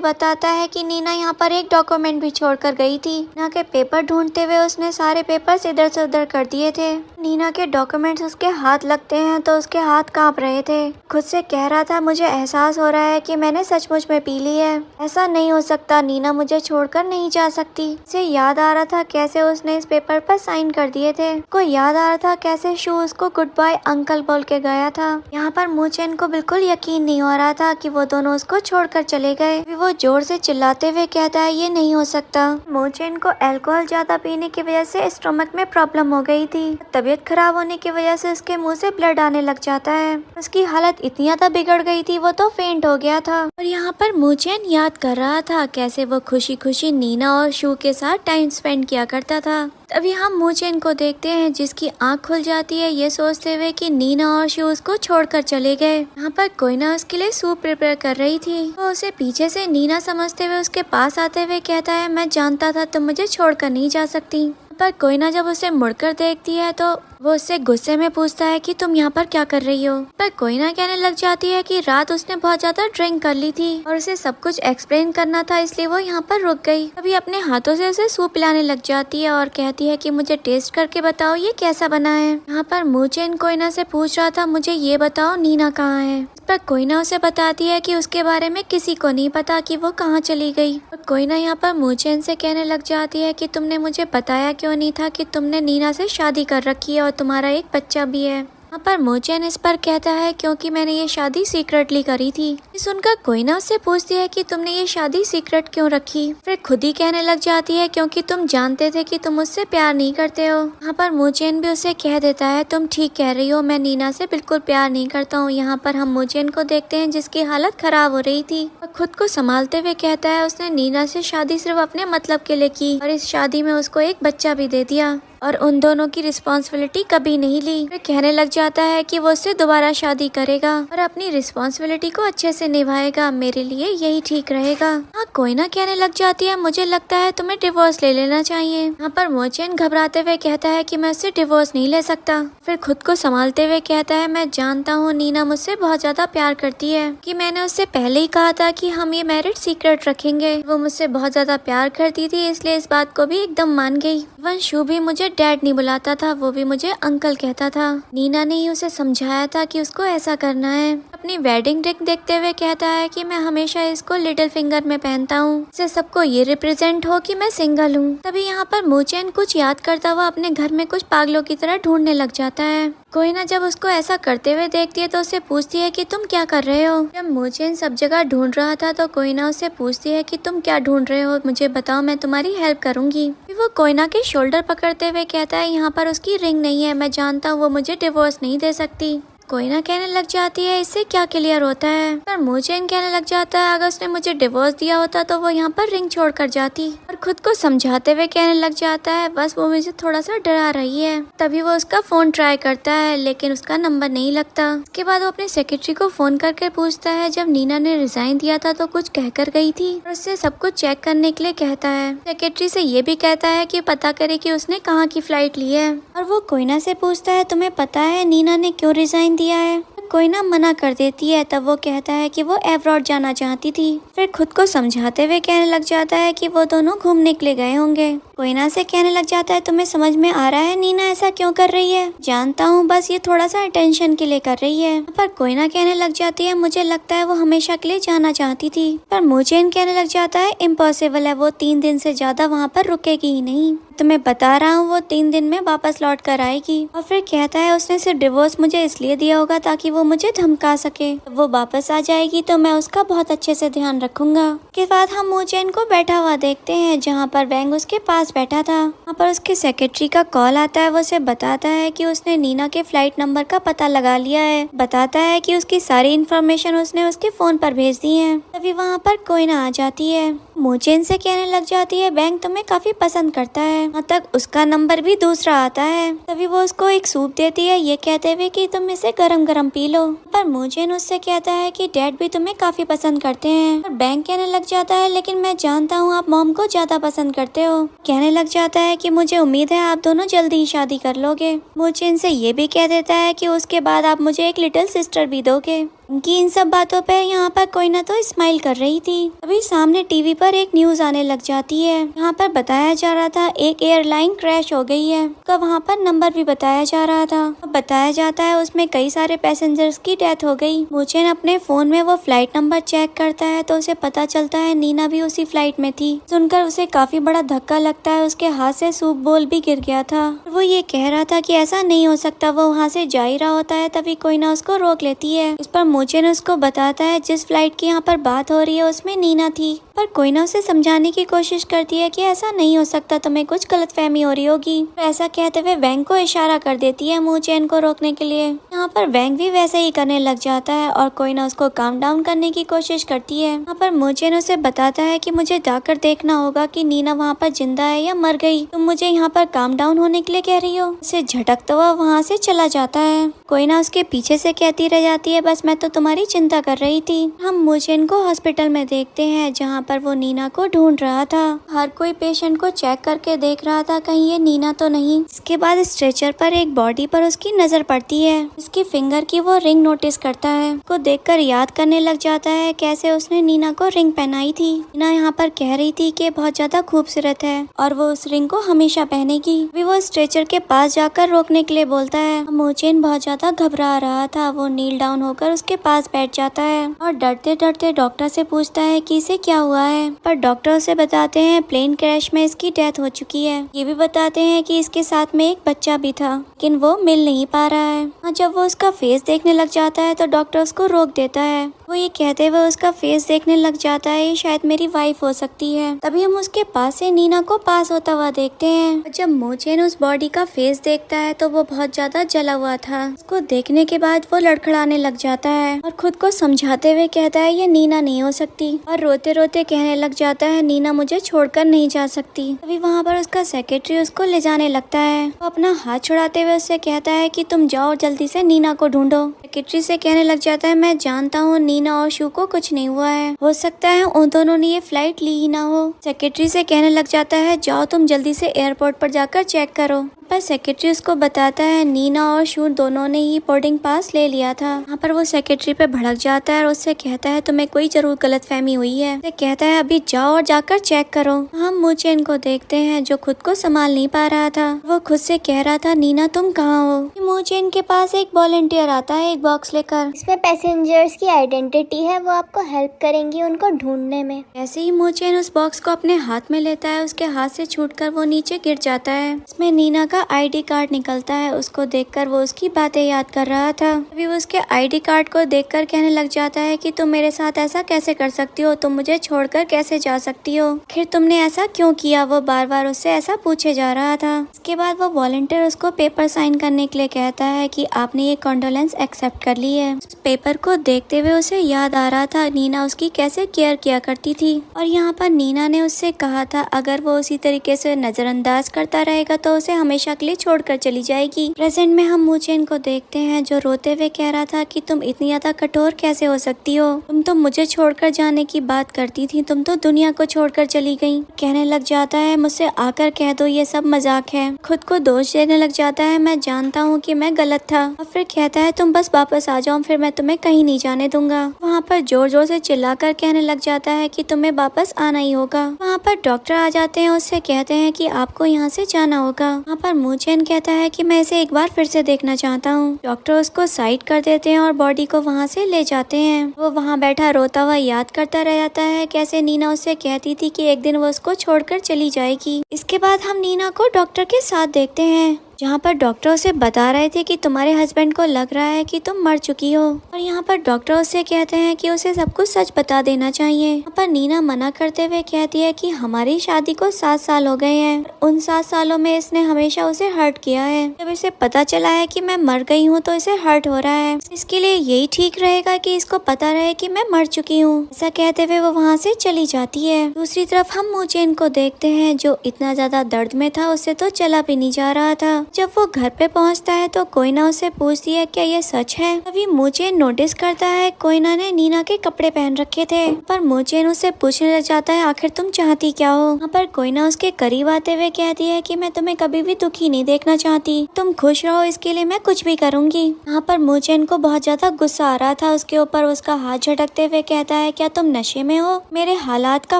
बताता है कि नीना यहाँ पर एक डॉक्यूमेंट भी छोड़कर गई थी। नीना के पेपर ढूंढते हुए उसने सारे पेपर्स इधर से उधर कर दिए थे। नीना के डॉक्यूमेंट्स उसके हाथ लगते हैं तो उसके हाथ कांप रहे थे। खुद से कह रहा था मुझे एहसास हो रहा है कि मैंने सचमुच में पी ली है, ऐसा नहीं हो सकता, नीना मुझे छोड़कर नहीं जा सकती। उसे याद आ रहा था कैसे उसने इस पेपर पर साइन कर दिए थे। को याद आ रहा था कैसे शू उसको गुड बाय अंकल बोल के गया था। यहाँ पर मूचेन को बिल्कुल यकीन नहीं हो रहा था कि वो दोनों उसको छोड़कर चले गए। वो जोर से चिल्लाते हुए कहता है ये नहीं हो सकता। मूचेन को अल्कोहल ज्यादा पीने की वजह से स्टमक में प्रॉब्लम हो गई थी। तबीयत खराब होने की वजह से उसके मुंह से ब्लड आने लग जाता है। उसकी हालत इतनी ज्यादा बिगड़ गई थी वो तो फेंट हो गया था। और यहाँ पर मूचेन याद कर रहा था कैसे वो खुशी खुशी नीना और शू के साथ टाइम स्पेंड किया करता था। तभी हम मूचेन को देखते हैं जिसकी आंख खुल जाती है ये सोचते हुए कि नीना और शू उसको छोड़कर चले गए। यहाँ पर कोयना उसके लिए सूप प्रिपेयर कर रही थी तो उसे पीछे से नीना समझते हुए उसके पास आते हुए कहता है मैं जानता था तुम मुझे छोड़कर नहीं जा सकती। पर कोयना जब उसे मुड़कर देखती है तो वो उससे गुस्से में पूछता है कि तुम यहाँ पर क्या कर रही हो। पर कोयना कहने लग जाती है कि रात उसने बहुत ज्यादा ड्रिंक कर ली थी और उसे सब कुछ एक्सप्लेन करना था इसलिए वो यहाँ पर रुक गई। अभी अपने हाथों से उसे सूप पिलाने लग जाती है और कहती है कि मुझे टेस्ट करके बताओ ये कैसा बना है। यहाँ पर मूचेन कोयना से पूछ रहा था मुझे ये बताओ नीना कहाँ है। पर कोयना उसे बताती है कि उसके बारे में किसी को नहीं पता कि वो कहाँ चली गई। और कोयना यहाँ पर मूचेन से कहने लग जाती है कि तुमने मुझे बताया क्यों नहीं था कि तुमने नीना से शादी कर रखी है और तुम्हारा एक बच्चा भी है। यहाँ पर मूचेन इस पर कहता है क्योंकि मैंने ये शादी सीक्रेटली करी थी। ये सुनकर कोयना उससे पूछती है कि तुमने ये शादी सीक्रेट क्यों रखी। फिर खुद ही कहने लग जाती है क्योंकि तुम जानते थे कि तुम उससे प्यार नहीं करते हो। यहाँ पर मूचेन भी उसे कह देता है तुम ठीक कह रही हो, मैं नीना से बिल्कुल प्यार नहीं करता हूँ। यहाँ पर हम मूचेन को देखते हैं जिसकी हालत खराब हो रही थी और खुद को संभालते हुए कहता है उसने नीना से शादी सिर्फ अपने मतलब के लिए की और इस शादी में उसको एक बच्चा भी दे दिया और उन दोनों की रिस्पॉन्सिबिलिटी कभी नहीं ली। फिर कहने लग जाता है कि वो उससे दोबारा शादी करेगा और अपनी रिस्पॉन्सिबिलिटी को अच्छे से निभाएगा, मेरे लिए यही ठीक रहेगा। हाँ कोयना कहने लग जाती है मुझे लगता है तुम्हें डिवोर्स ले लेना चाहिए। यहाँ पर मूचेन घबराते हुए कहता है कि मैं उससे डिवोर्स नहीं ले सकता। फिर खुद को संभालते हुए कहता है मैं जानता हूँ नीना मुझसे बहुत ज्यादा प्यार करती है कि मैंने उससे पहले ही कहा था कि हम ये मैरिज सीक्रेट रखेंगे। वो मुझसे बहुत ज्यादा प्यार करती थी इसलिए इस बात को भी एकदम मान गई। वंशु भी मुझे डैड नहीं बुलाता था, वो भी मुझे अंकल कहता था। नीना ने ही उसे समझाया था कि उसको ऐसा करना है। अपनी वेडिंग रिंग देखते हुए कहता है कि मैं हमेशा इसको लिटिल फिंगर में पहनता हूँ, इससे सबको ये रिप्रेजेंट हो कि मैं सिंगल हूँ। तभी यहाँ पर मूचेन कुछ याद करता हुआ अपने घर में कुछ पागलों की तरह ढूंढने लग जाता है। कोयना जब उसको ऐसा करते हुए देखती है तो उससे पूछती है कि तुम क्या कर रहे हो। जब मूचेन सब जगह ढूंढ रहा था तो कोयना उससे पूछती है कि तुम क्या ढूंढ रहे हो, मुझे बताओ, मैं तुम्हारी हेल्प करूंगी। फिर वो कोयना के शोल्डर पकड़ते हुए कहता है यहाँ पर उसकी रिंग नहीं है, मैं जानता हूँ वो मुझे डिवोर्स नहीं दे सकती। कोयना कहने लग जाती है इससे क्या क्लियर होता है। पर मूचेन कहने लग जाता है अगर उसने मुझे डिवोर्स दिया होता तो वो यहाँ पर रिंग छोड़कर जाती। और खुद को समझाते हुए कहने लग जाता है बस वो मुझे थोड़ा सा डरा रही है। तभी वो उसका फोन ट्राई करता है लेकिन उसका नंबर नहीं लगता। उसके बाद वो अपने सेक्रेटरी को फोन करके पूछता है जब नीना ने रिजाइन दिया था तो कुछ कहकर गई थी और उससे सब कुछ चेक करने के लिए कहता है। सेक्रेटरी से ये भी कहता है कि पता करे कि उसने कहाँ की फ्लाइट ली है। और वो कोयना से पूछता है तुम्हें पता है नीना ने क्यों रिजाइन दिया है। कोयना मना कर देती है। तब वो कहता है कि वो अब्रॉड जाना चाहती थी। फिर खुद को समझाते हुए कहने लग जाता है कि वो दोनों घूमने के लिए गए होंगे। कोयना से कहने लग जाता है तुम्हें समझ में आ रहा है नीना ऐसा क्यों कर रही है? जानता हूँ, बस ये थोड़ा सा अटेंशन के लिए कर रही है। पर कोयना कहने लग जाती है मुझे लगता है वो हमेशा के लिए जाना चाहती थी। पर मुझे कहने लग जाता है इम्पॉसिबल है, वो 3 दिन से ज्यादा वहाँ पर रुकेगी ही नहीं। तो मैं बता रहा हूँ वो 3 दिन में वापस लौट कर आएगी। और फिर कहता है उसने सिर्फ डिवोर्स मुझे इसलिए दिया होगा ताकि वो मुझे धमका सके। वो वापस आ जाएगी तो मैं उसका बहुत अच्छे से ध्यान रखूंगा। के बाद हम मूचेन को बैठा हुआ देखते हैं जहाँ पर वैंग उसके पास बैठा था। वहाँ पर उसके सेक्रेटरी का कॉल आता है। वो उसे बताता है कि उसने नीना के फ्लाइट नंबर का पता लगा लिया है। बताता है कि उसकी सारी इन्फॉर्मेशन उसने उसके फोन पर भेज दी है। तभी वहाँ पर कोयना आ जाती है। मूचेन से कहने लग जाती है वैंग तुम्हें काफी पसंद करता है। वहाँ तक उसका नंबर भी दूसरा आता है। तभी वो उसको एक सूप देती है ये कहते हुए कि तुम इसे गरम गरम पी लो। पर मूचेन उससे कहता है कि डैड भी तुम्हें काफी पसंद करते हैं। और वैंग कहने लग जाता है लेकिन मैं जानता हूँ आप मॉम को ज्यादा पसंद करते हो। कहने लग जाता है कि मुझे उम्मीद है आप दोनों जल्दी ही शादी कर लोगे। मूचेन से ये भी कह देता है कि उसके बाद आप मुझे एक लिटिल सिस्टर भी दोगे। उनकी इन सब बातों पर यहाँ पर कोयना तो स्माइल कर रही थी। अभी सामने टीवी पर एक न्यूज आने लग जाती है। यहाँ पर बताया जा रहा था एक एयरलाइन क्रैश हो गई है। का वहाँ पर नंबर भी बताया जा रहा था। बताया जाता है उसमें कई सारे पैसेंजर्स की डेथ हो गई। मूचेन अपने फोन में वो फ्लाइट नंबर चेक करता है तो उसे पता चलता है नीना भी उसी फ्लाइट में थी। सुनकर उसे काफी बड़ा धक्का लगता है। उसके हाथ से सूप बोल भी गिर गया था। वो ये कह रहा था कि ऐसा नहीं हो सकता, वो वहाँ से जा ही रहा होता है। तभी कोयना उसको रोक लेती है। इस पर मूचेन उसको बताता है जिस फ्लाइट की यहाँ पर बात हो रही है उसमें नीना थी। पर कोयना उसे समझाने की कोशिश करती है कि ऐसा नहीं हो सकता, तुम्हें कुछ गलतफहमी हो रही होगी। ऐसा कहते हुए वैंग को इशारा कर देती है मूचेन को रोकने के लिए। यहाँ पर वैंग भी वैसे ही करने लग जाता है और कोयना उसको काम डाउन करने की कोशिश करती है। यहाँ पर मूचेन उसे बताता है कि मुझे जाकर देखना होगा कि नीना वहाँ पर जिंदा है या मर गई। तुम मुझे यहाँ पर काम डाउन होने के लिए कह रही हो। उसे झटकता हुआ वहाँ से चला जाता है। कोयना उसके पीछे से कहती रह जाती है बस मैं तो तुम्हारी चिंता कर रही थी। हम मूचेन को हॉस्पिटल में देखते हैं जहाँ पर वो नीना को ढूंढ रहा था। हर कोई पेशेंट को चेक करके देख रहा था कहीं ये नीना तो नहीं। इसके बाद स्ट्रेचर पर एक बॉडी पर उसकी नजर पड़ती है। उसकी फिंगर की वो रिंग नोटिस करता है। को देखकर याद करने लग जाता है कैसे उसने नीना को रिंग पहनाई थी। नीना यहाँ पर कह रही थी कि बहुत ज्यादा खूबसूरत है और वो उस रिंग को हमेशा पहनेगी। भी वो स्ट्रेचर के पास जाकर रोकने के लिए बोलता है। मूचेन बहुत ज्यादा घबरा रहा था। वो नील डाउन होकर उसके पास बैठ जाता है और डरते डरते डॉक्टर से पूछता है कि इसे क्या हुआ है। पर डॉक्टर उसे बताते हैं प्लेन क्रैश में इसकी डेथ हो चुकी है। ये भी बताते हैं कि इसके साथ में एक बच्चा भी था लेकिन वो मिल नहीं पा रहा है। और जब वो उसका फेस देखने लग जाता है तो डॉक्टर उसको रोक देता है। वो ये कहते हुए उसका फेस देखने लग जाता है ये शायद मेरी वाइफ हो सकती है। तभी हम उसके पास से नीना को पास होता हुआ देखते हैं। जब मूचेन उस बॉडी का फेस देखता है तो वो बहुत ज्यादा जला हुआ था। उसको देखने के बाद वो लड़खड़ाने लग जाता है और खुद को समझाते हुए कहता है ये नीना नहीं हो सकती। और रोते रोते कहने लग जाता है नीना मुझे छोड़कर नहीं जा सकती। तभी वहाँ पर उसका सेक्रेटरी उसको ले जाने लगता है। वो अपना हाथ छुड़ाते हुए उससे कहता है कि तुम जाओ जल्दी से नीना को ढूंढो। सेक्रेटरी से कहने लग जाता है मैं जानता हूँ नीना और शू को कुछ नहीं हुआ है। हो सकता है उन दोनों ने ये फ्लाइट ली ही ना हो। सेक्रेटरी से कहने लग जाता है जाओ तुम जल्दी से एयरपोर्ट पर जाकर चेक करो। पर सेक्रेटरी उसको बताता है नीना और शू दोनों ने ही बोर्डिंग पास ले लिया था। यहाँ पर वो सेक्रेटरी पे भड़क जाता है और उससे कहता है तुम्हें कोई जरूर गलतफहमी हुई है। उसे कहता है अभी जाओ और जाकर चेक करो। हम मूचेन को देखते हैं जो खुद को संभाल नहीं पा रहा था। वो खुद से कह रहा था नीना तुम कहाँ हो। मूचेन के पास एक वॉलंटियर आता है एक बॉक्स लेकर। इसमें पैसेंजर्स की आइडेंटिटी है, वो आपको हेल्प करेंगी उनको ढूंढने में। ऐसे ही मूचेन उस बॉक्स को अपने हाथ में लेता है। उसके हाथ से छूटकर वो नीचे गिर जाता है। इसमें नीना का आईडी कार्ड निकलता है। उसको देखकर वो उसकी बातें याद कर रहा था। अभी वो उसके आईडी कार्ड को देखकर कहने लग जाता है कि तुम मेरे साथ ऐसा कैसे कर सकती हो, तुम मुझे छोड़कर कैसे जा सकती हो, फिर तुमने ऐसा क्यों किया। वो बार बार उससे ऐसा पूछे जा रहा था। इसके बाद वो वॉलंटियर उसको पेपर साइन करने के लिए कहता है कि आपने ये कॉन्डोलेंस एक्सेप्ट कर ली है। उस पेपर को देखते हुए उसे याद आ रहा था नीना उसकी कैसे केयर किया करती थी और यहाँ पर नीना ने उससे कहा था अगर वो उसी तरीके से नजरअंदाज करता रहेगा तो उसे हमेशा हमेशा के लिए छोड़कर चली जाएगी। प्रेजेंट में हम मूचेन को देखते हैं जो रोते हुए कह रहा था कि तुम इतनी ज्यादा कठोर कैसे हो सकती हो, तुम तो मुझे छोड़कर जाने की बात करती थी, तुम तो दुनिया को छोड़कर चली गई। कहने लग जाता है मुझसे आकर कह दो ये सब मजाक है। खुद को दोष देने लग जाता है, मैं जानता हूँ कि मैं गलत था। और फिर कहता है तुम बस वापस आ जाओ, फिर मैं तुम्हें कहीं नहीं जाने दूंगा। वहाँ पर जोर जोर से चिल्लाकर कहने लग जाता है कि तुम्हें वापस आना ही होगा। वहाँ पर डॉक्टर आ जाते हैं, उससे कहते हैं कि आपको यहाँ से जाना होगा। वहाँ पर मूचेन कहता है कि मैं इसे एक बार फिर से देखना चाहता हूँ। डॉक्टर उसको साइड कर देते हैं और बॉडी को वहाँ से ले जाते हैं। वो वहाँ बैठा रोता हुआ याद करता रह जाता है कैसे नीना उससे कहती थी कि एक दिन वो उसको छोड़कर चली जाएगी। इसके बाद हम नीना को डॉक्टर के साथ देखते हैं जहाँ पर डॉक्टर उसे बता रहे थे कि तुम्हारे हस्बैंड को लग रहा है कि तुम मर चुकी हो। और यहाँ पर डॉक्टर उससे कहते हैं कि उसे सब कुछ सच बता देना चाहिए। यहाँ पर नीना मना करते हुए कहती है कि हमारी शादी को 7 साल हो गए हैं, उन 7 सालों में इसने हमेशा उसे हर्ट किया है। जब इसे पता चला है कि मैं मर गई हूँ तो इसे हर्ट हो रहा है, इसके लिए यही ठीक रहेगा कि इसको पता रहे कि मैं मर चुकी हूँ। ऐसा कहते हुए वो वहाँ से चली जाती है। दूसरी तरफ हम मूचेन को देखते हैं जो इतना ज्यादा दर्द में था उससे तो चला भी नहीं जा रहा था। जब वो घर पे पहुंचता है तो कोयना उससे पूछती है क्या ये सच है। तभी मूचेन नोटिस करता है कोयना ने नीना के कपड़े पहन रखे थे। पर मूचेन उससे पूछने लग जाता है आखिर तुम चाहती क्या हो। यहाँ पर कोयना उसके करीब आते हुए कहती है कि मैं तुम्हें कभी भी दुखी नहीं देखना चाहती, तुम खुश रहो इसके लिए मैं कुछ भी करूंगी। यहाँ पर मूचेन को बहुत ज्यादा गुस्सा आ रहा था उसके ऊपर। उसका हाथ झटकते हुए कहता है क्या तुम नशे में हो, मेरे हालात का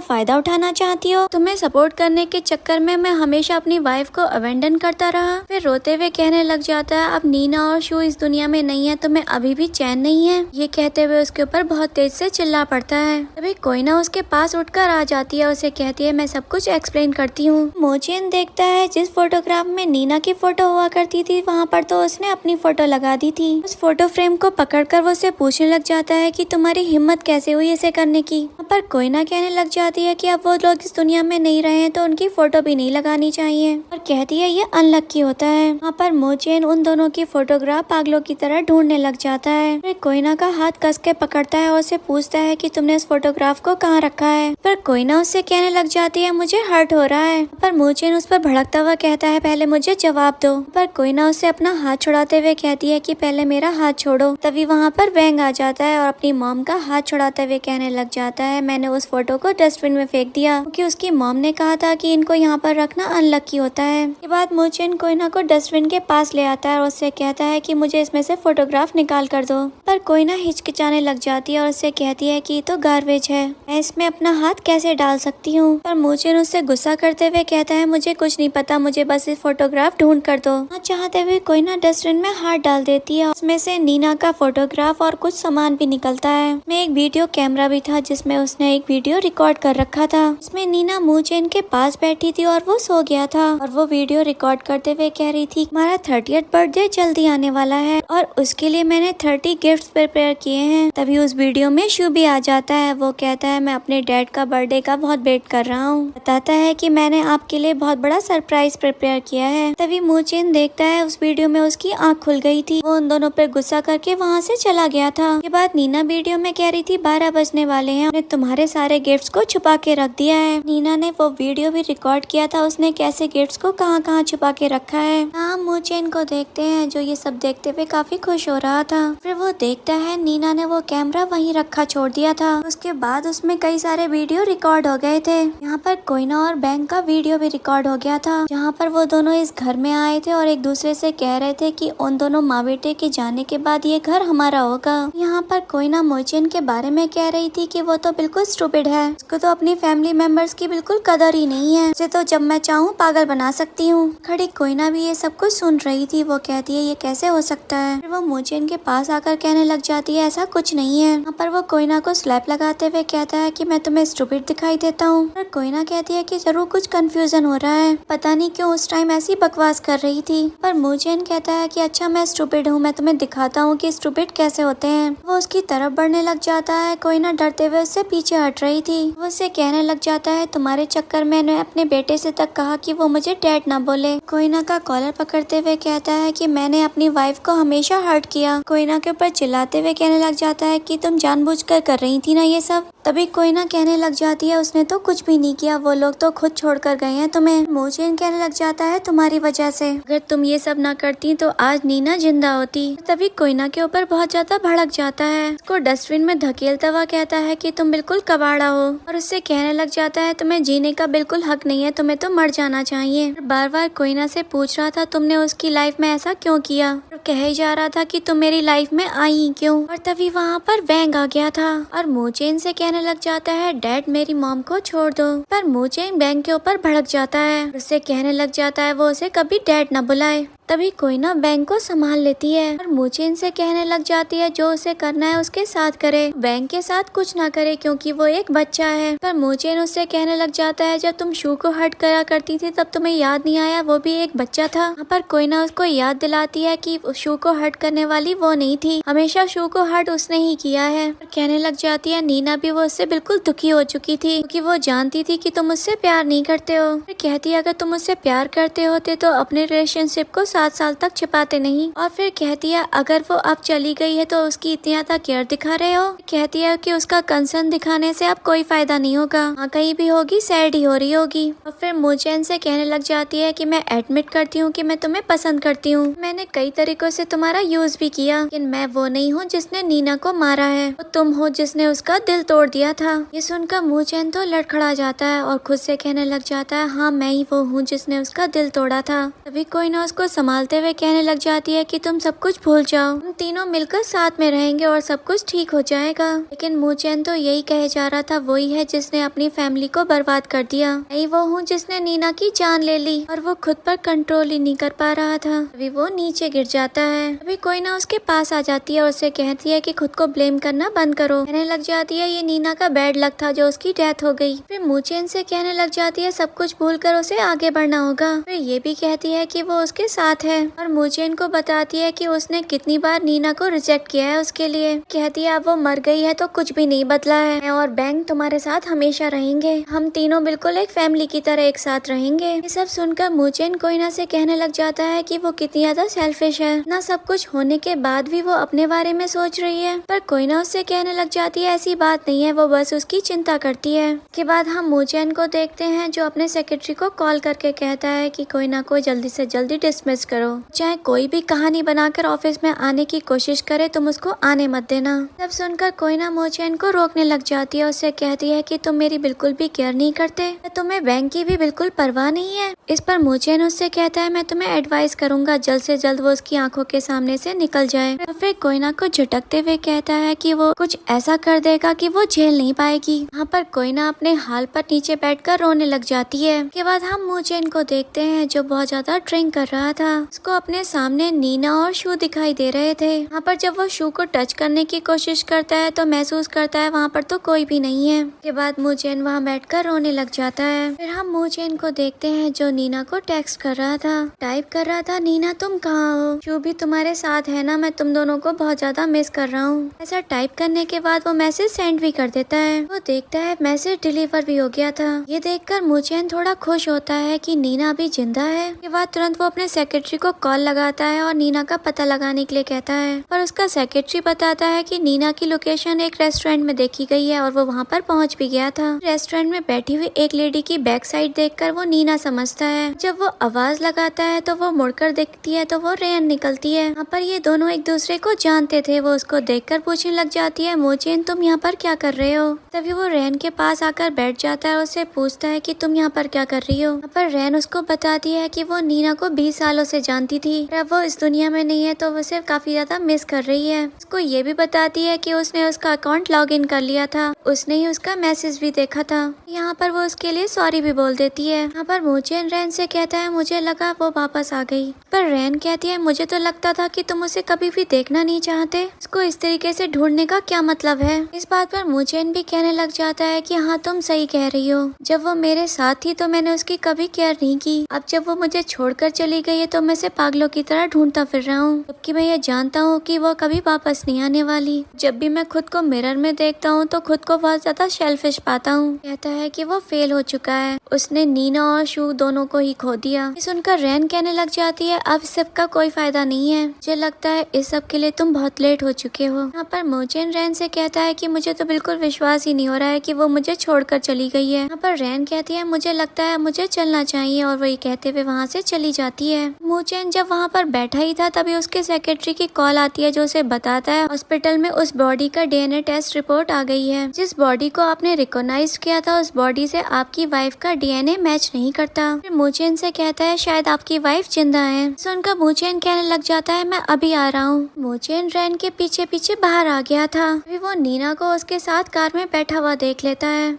फायदा उठाना चाहती हो। तुम्हें सपोर्ट करने के चक्कर में मैं हमेशा अपनी वाइफ को अबेंडन करता रहा। फिर रोते हुए कहने लग जाता है अब नीना और शू इस दुनिया में नहीं है, तुम्हें अभी भी चैन नहीं है। ये कहते हुए उसके ऊपर बहुत तेज से चिल्ला पड़ता है। तभी कोयना उसके पास उठकर आ जाती है, उसे कहती है मैं सब कुछ एक्सप्लेन करती हूँ। मूचेन देखता है जिस फोटोग्राफ में नीना की फोटो हुआ करती थी वहाँ पर तो उसने अपनी फोटो लगा दी थी। उस फोटो फ्रेम को पकड़कर वो उसे पूछने लग जाता है कि तुम्हारी हिम्मत कैसे हुई इसे करने की। पर कोयना कहने लग जाती है कि अब वो लोग इस दुनिया में नहीं रहे हैं तो उनकी फोटो भी नहीं लगानी चाहिए और कहती है ये अनलकी होता है। वहाँ पर मूचेन उन दोनों की फोटोग्राफ पागलों की तरह ढूंढने लग जाता है। फिर कोयना का हाथ कस के पकड़ता है और उससे पूछता है कि तुमने इस फोटोग्राफ को कहाँ रखा है। पर कोयना उससे कहने लग जाती है मुझे हर्ट हो रहा है। पर मूचेन उस पर भड़कता हुआ कहता है पहले मुझे जवाब दो। पर कोयना उससे अपना हाथ छुड़ाते हुए कहती है कि पहले मेरा हाथ छोड़ो। तभी वहाँ पर वेंग आ जाता है और अपनी मॉम का हाथ छुड़ाते हुए कहने लग जाता है मैंने उस फोटो को डस्टबिन में फेंक दिया क्योंकि उसकी मॉम ने कहा था कि इनको यहाँ पर रखना अनलकी होता है। इसके बाद मूचेन कोयना को डस्टबिन के पास ले आता है और उससे कहता है कि मुझे इसमें से फोटोग्राफ निकाल कर दो। पर कोयना हिचकिचाने लग जाती है और उससे कहती है कि तो गार्बेज है, मैं इसमें अपना हाथ कैसे डाल सकती हूँ। पर मूचेन उससे गुस्सा करते हुए कहता है मुझे कुछ नहीं पता, मुझे बस इस फोटोग्राफ ढूंढ कर दो। चाहते हुए कोयना डस्टबिन में हाथ डाल देती है, उसमें से नीना का फोटोग्राफ और कुछ सामान भी निकलता है। उसमें एक वीडियो कैमरा भी था जिसमें उसने एक वीडियो रिकॉर्ड कर रखा था। इसमें नीना मूचेन के पास बैठी थी और वो सो गया था और वो वीडियो रिकॉर्ड करते हुए कह रही थी हमारा 30th बर्थडे जल्दी आने वाला है और उसके लिए मैंने 30 गिफ्ट्स प्रिपेयर किए हैं। तभी उस वीडियो में शू भी आ जाता है। वो कहता है मैं अपने डैड का बर्थडे का बहुत वेट कर रहा हूँ, बताता है कि मैंने आपके लिए बहुत बड़ा सरप्राइज प्रिपेयर किया है। तभी मूचेन देखता है उस वीडियो में उसकी आँख खुल गई थी। वो उन दोनों पर गुस्सा करके वहाँ से चला गया था। के बाद नीना वीडियो में कह रही थी 12 बजने वाले हैं, मैंने तुम्हारे सारे गिफ्ट्स को छुपा के रख दिया है। नीना ने वो वीडियो भी रिकॉर्ड किया था, उसने कैसे गिफ्ट्स को कहाँ कहाँ छुपा के रखा है। हम मूचेन को देखते हैं जो ये सब देखते हुए काफी खुश हो रहा था। फिर वो देखता है नीना ने वो कैमरा वहीं रखा छोड़ दिया था। उसके बाद उसमें कई सारे वीडियो रिकॉर्ड हो गए थे। यहाँ पर कोयना और बैंक का वीडियो भी रिकॉर्ड हो गया था जहाँ पर वो दोनों इस घर में आए थे और एक दूसरे से कह रहे थे कि उन दोनों माँ बेटे के जाने के बाद ये घर हमारा होगा। यहाँ पर कोयना मूचेन के बारे में कह रही थी कि वो तो बिल्कुल स्टूपिड है, उसको तो अपनी फैमिली मेंबर्स की बिल्कुल कदर ही नहीं है, उसे तो जब मैं चाहूँ पागल बना सकती हूँ। खड़ी कोयना भी ये सब कुछ सुन रही थी। वो कहती है ये कैसे हो सकता है। फिर वो मूचेन के पास आकर कहने लग जाती है ऐसा कुछ नहीं है। यहाँ पर वो कोयना को स्लैप लगाते हुए कहता है कि मैं तुम्हें स्टूपिड दिखाई देता हूँ। पर कोयना कहती है कि जरूर कुछ कंफ्यूजन हो रहा है, पता नहीं क्यों उस टाइम ऐसी बकवास कर रही थी। पर मूचेन कहता है कि अच्छा मैं स्टूपिड हूँ, मैं तुम्हें दिखाता हूँ कि स्टूपिड कैसे होते हैं। वो उसकी तरफ बढ़ने लग जाता है। कोयना डरते हुए उससे पीछे हट रही थी। वो उससे कहने लग जाता है तुम्हारे चक्कर में मैंने अपने बेटे से तक कहा कि वो मुझे डैड ना बोले। कोयना का कॉलर पकड़ते हुए कहता है कि मैंने अपनी वाइफ को हमेशा हर्ट किया। कोयना के ऊपर चिल्लाते हुए कहने लग जाता है कि तुम जानबूझकर कर रही थी ना ये सब। तभी कोयना कहने लग जाती है उसने तो कुछ भी नहीं किया, वो लोग तो खुद छोड़कर गए हैं तुम्हें। मोचेन कहने लग जाता है तुम्हारी वजह से, अगर तुम ये सब ना करती तो आज नीना जिंदा होती। तभी कोयना के ऊपर बहुत ज्यादा भड़क जाता है, उसको डस्टबिन में धकेलता हुआ कहता है कि तुम बिल्कुल कबाड़ा हो, और उससे कहने लग जाता है तुम्हें जीने का बिल्कुल हक नहीं है, तुम्हें तो मर जाना चाहिए। बार बार कोयना से पूछ रहा था तुमने उसकी लाइफ में ऐसा क्यों किया, और कह ही जा रहा था कि तुम मेरी लाइफ में आई क्यों। और तभी वहाँ पर वैंग आ गया था और मोचेन से कहने लग जाता है डैड मेरी मॉम को छोड़ दो। पर मोचेन वैंग के ऊपर भड़क जाता है, उससे कहने लग जाता है वो उसे कभी डैड न बुलाए। तभी कोयना बैंक को संभाल लेती है और मोचेन से कहने लग जाती है जो उसे करना है उसके साथ करे, बैंक के साथ कुछ ना करे क्योंकि वो एक बच्चा है। पर मोचेन उससे कहने लग जाता है जब तुम शू को हर्ट करा करती थी तब तुम्हें याद नहीं आया वो भी एक बच्चा था। यहाँ पर कोयना उसको याद दिलाती है कि शू को हर्ट करने वाली वो नहीं थी, हमेशा शू को हर्ट उसने ही किया है। कहने लग जाती है नीना भी वो उससे बिल्कुल दुखी हो चुकी थी क्योंकि वो जानती थी कि तुम उससे प्यार नहीं करते हो। कहती है अगर तुम उससे प्यार करते होते तो अपने रिलेशनशिप को 7 साल तक छिपाते नहीं। और फिर कहती है अगर वो अब चली गई है तो उसकी इतनी ज्यादा केयर दिखा रहे हो। कहती है कि उसका कंसर्न दिखाने से अब कोई फायदा नहीं होगा, हाँ कहीं भी होगी सैड ही हो रही होगी। और फिर मोचेन से कहने लग जाती है कि मैं एडमिट करती हूँ कि मैं तुम्हें पसंद करती हूँ, मैंने कई तरीकों से तुम्हारा यूज भी किया, लेकिन मैं वो नहीं हूँ जिसने नीना को मारा है, तो तुम हो जिसने उसका दिल तोड़ दिया था। ये सुनकर मोचेन तो लड़खड़ा जाता है और खुद से कहने लग जाता है हाँ मैं ही वो हूँ जिसने उसका दिल तोड़ा था। तभी कोई ना उसको संभालते हुए कहने लग जाती है कि तुम सब कुछ भूल जाओ, हम तीनों मिलकर साथ में रहेंगे और सब कुछ ठीक हो जाएगा। लेकिन मोचेन तो यही कहे जा रहा था वही है जिसने अपनी फैमिली को बर्बाद कर दिया, मैं वो हूँ जिसने नीना की जान ले ली, और वो खुद पर कंट्रोल ही नहीं कर पा रहा था। अभी वो नीचे गिर जाता है। अभी कोई ना उसके पास आ जाती है और उससे कहती है कि खुद को ब्लेम करना बंद करो। कहने लग जाती है ये नीना का बैड लक था जो उसकी डेथ हो गई। फिर मोचेन से कहने लग जाती है सब कुछ भूल कर उसे आगे बढ़ना होगा। फिर ये भी कहती है कि वो उसके साथ है और मोचेन को बताती है कि उसने कितनी बार नीना को रिजेक्ट किया है उसके लिए। कहती है अब वो मर गई है तो कुछ भी नहीं बदला है, मैं और बैंक तुम्हारे साथ हमेशा रहेंगे, हम तीनों बिल्कुल एक फैमिली की तरह एक साथ रहेंगे। ये सब सुनकर मोचेन कोयना से कहने लग जाता है कि वो कितनी ज्यादा सेल्फिश है, ना सब कुछ होने के बाद भी वो अपने बारे में सोच रही है। पर कोयना उससे कहने लग जाती है ऐसी बात नहीं है, वो बस उसकी चिंता करती है। के बाद हम मोचेन को देखते हैं जो अपने सेक्रेटरी को कॉल करके कहता है कि कोयना को जल्दी से जल्दी डिसमिस करो, चाहे कोई भी कहानी बनाकर ऑफिस में आने की कोशिश करे तुम उसको आने मत देना। तब सुनकर कोयना मोचेन को रोकने लग जाती है, उससे कहती है कि तुम मेरी बिल्कुल भी केयर नहीं करते, तुम्हें बैंक की भी बिल्कुल परवाह नहीं है। इस पर मोचेन उससे कहता है मैं तुम्हें एडवाइस करूंगा जल्द से जल्द वो उसकी आंखों के सामने से निकल जाए। और फिर कोयना को झटकते हुए कहता है कि वो कुछ ऐसा कर देगा कि वो झेल नहीं पाएगी। यहाँ पर कोयना अपने हाल पर नीचे बैठकर रोने लग जाती है। के बाद हम मोचेन को देखते हैं जो बहुत ज्यादा ड्रिंक कर रहा था, उसको अपने सामने नीना और शू दिखाई दे रहे थे। यहाँ पर जब वो शू को टच करने की कोशिश करता है तो महसूस करता है वहाँ पर तो कोई भी नहीं है। के बाद मोचेन वहाँ बैठकर रोने लग जाता है। फिर हम मोचेन को देखते हैं जो नीना को टेक्स्ट कर रहा था, टाइप कर रहा था नीना तुम कहाँ हो, शू भी तुम्हारे साथ है ना, मैं तुम दोनों को बहुत ज्यादा मिस कर रहा हूँ। ऐसा टाइप करने के बाद वो मैसेज सेंड भी कर देता है। वो देखता है मैसेज डिलीवर भी हो गया था। ये देखकर मोचेन थोड़ा खुश होता है कि नीना अभी जिंदा है। के बाद तुरंत वो अपने सेक्रेटरी को कॉल लगाता है और नीना का पता लगाने के लिए कहता है, पर उसका सेक्रेटरी बताता है कि नीना की लोकेशन एक रेस्टोरेंट में देखी गई है और वो वहाँ पर पहुँच भी गया था। रेस्टोरेंट में बैठी हुई एक लेडी की बैक साइड देखकर वो नीना समझता है। जब वो आवाज लगाता है तो वो मुड़कर देखती है तो वो रेन निकलती है। यहाँ पर ये दोनों एक दूसरे को जानते थे। वो उसको देखकर पूछने लग जाती है मोचेन तुम यहाँ पर क्या कर रहे हो। तभी वो रैन के पास आकर बैठ जाता है और उससे पूछता है कि तुम यहाँ पर क्या कर रही हो। यहाँ पर रैन उसको बताती है कि वो नीना को 20 सालों से जानती थी, अब वो इस दुनिया में नहीं है तो वो उसे काफी ज्यादा मिस कर रही है। उसको ये भी बताती है कि उसने उसका अकाउंट लॉग इन कर लिया था, उसने ही उसका मैसेज भी देखा था। यहाँ पर वो उसके लिए सॉरी भी बोल देती है। यहाँ पर मोचेन रैन से कहता है मुझे लगा वो वापस आ गई, पर रैन कहती है मुझे तो लगता था कि तुम उसे कभी भी देखना नहीं चाहते, इसको इस तरीके से ढूंढने का क्या मतलब है। इस बात पर मोचेन भी कहने लग जाता है कि हाँ तुम सही कह रही हो, जब वो मेरे साथ थी तो मैंने उसकी कभी केयर नहीं की, अब जब वो मुझे छोड़कर चली गई है तो घंटों में से पागलों की तरह ढूंढता फिर रहा हूँ, जबकि मैं ये जानता हूँ कि वो कभी वापस नहीं आने वाली। जब भी मैं खुद को मिरर में देखता हूँ तो खुद को बहुत ज्यादा सेल्फिश पाता हूँ। कहता है कि वो फेल हो चुका है, उसने नीना और शू दोनों को ही खो दिया। ये सुनकर रैन कहने लग जाती है, अब सबका कोई फायदा नहीं है, मुझे लगता है इस सब के लिए तुम बहुत लेट हो चुके हो। यहाँ पर मोचेन रैन से कहता है कि मुझे तो बिल्कुल विश्वास ही नहीं हो रहा है कि वो मुझे छोड़कर चली गई है। यहाँ पर रैन कहती है, मुझे लगता है मुझे चलना चाहिए, और वही कहते हुए वहाँ से चली जाती है। मोचेन जब वहाँ पर बैठा ही था तभी उसके सेक्रेटरी की कॉल आती है, जो उसे बताता है हॉस्पिटल में उस बॉडी का DNA टेस्ट रिपोर्ट आ गई है। जिस बॉडी को आपने रिकॉग्नाइज किया था उस बॉडी से आपकी वाइफ का DNA मैच नहीं करता। फिर मोचेन से कहता है, शायद आपकी वाइफ जिंदा है। सुनकर मोचेन कहने लग जाता है, मैं अभी आ रहा हूँ। मोचेन रैन के पीछे पीछे बाहर आ गया था। अभी वो नीना को उसके साथ कार में बैठा हुआ देख लेता है।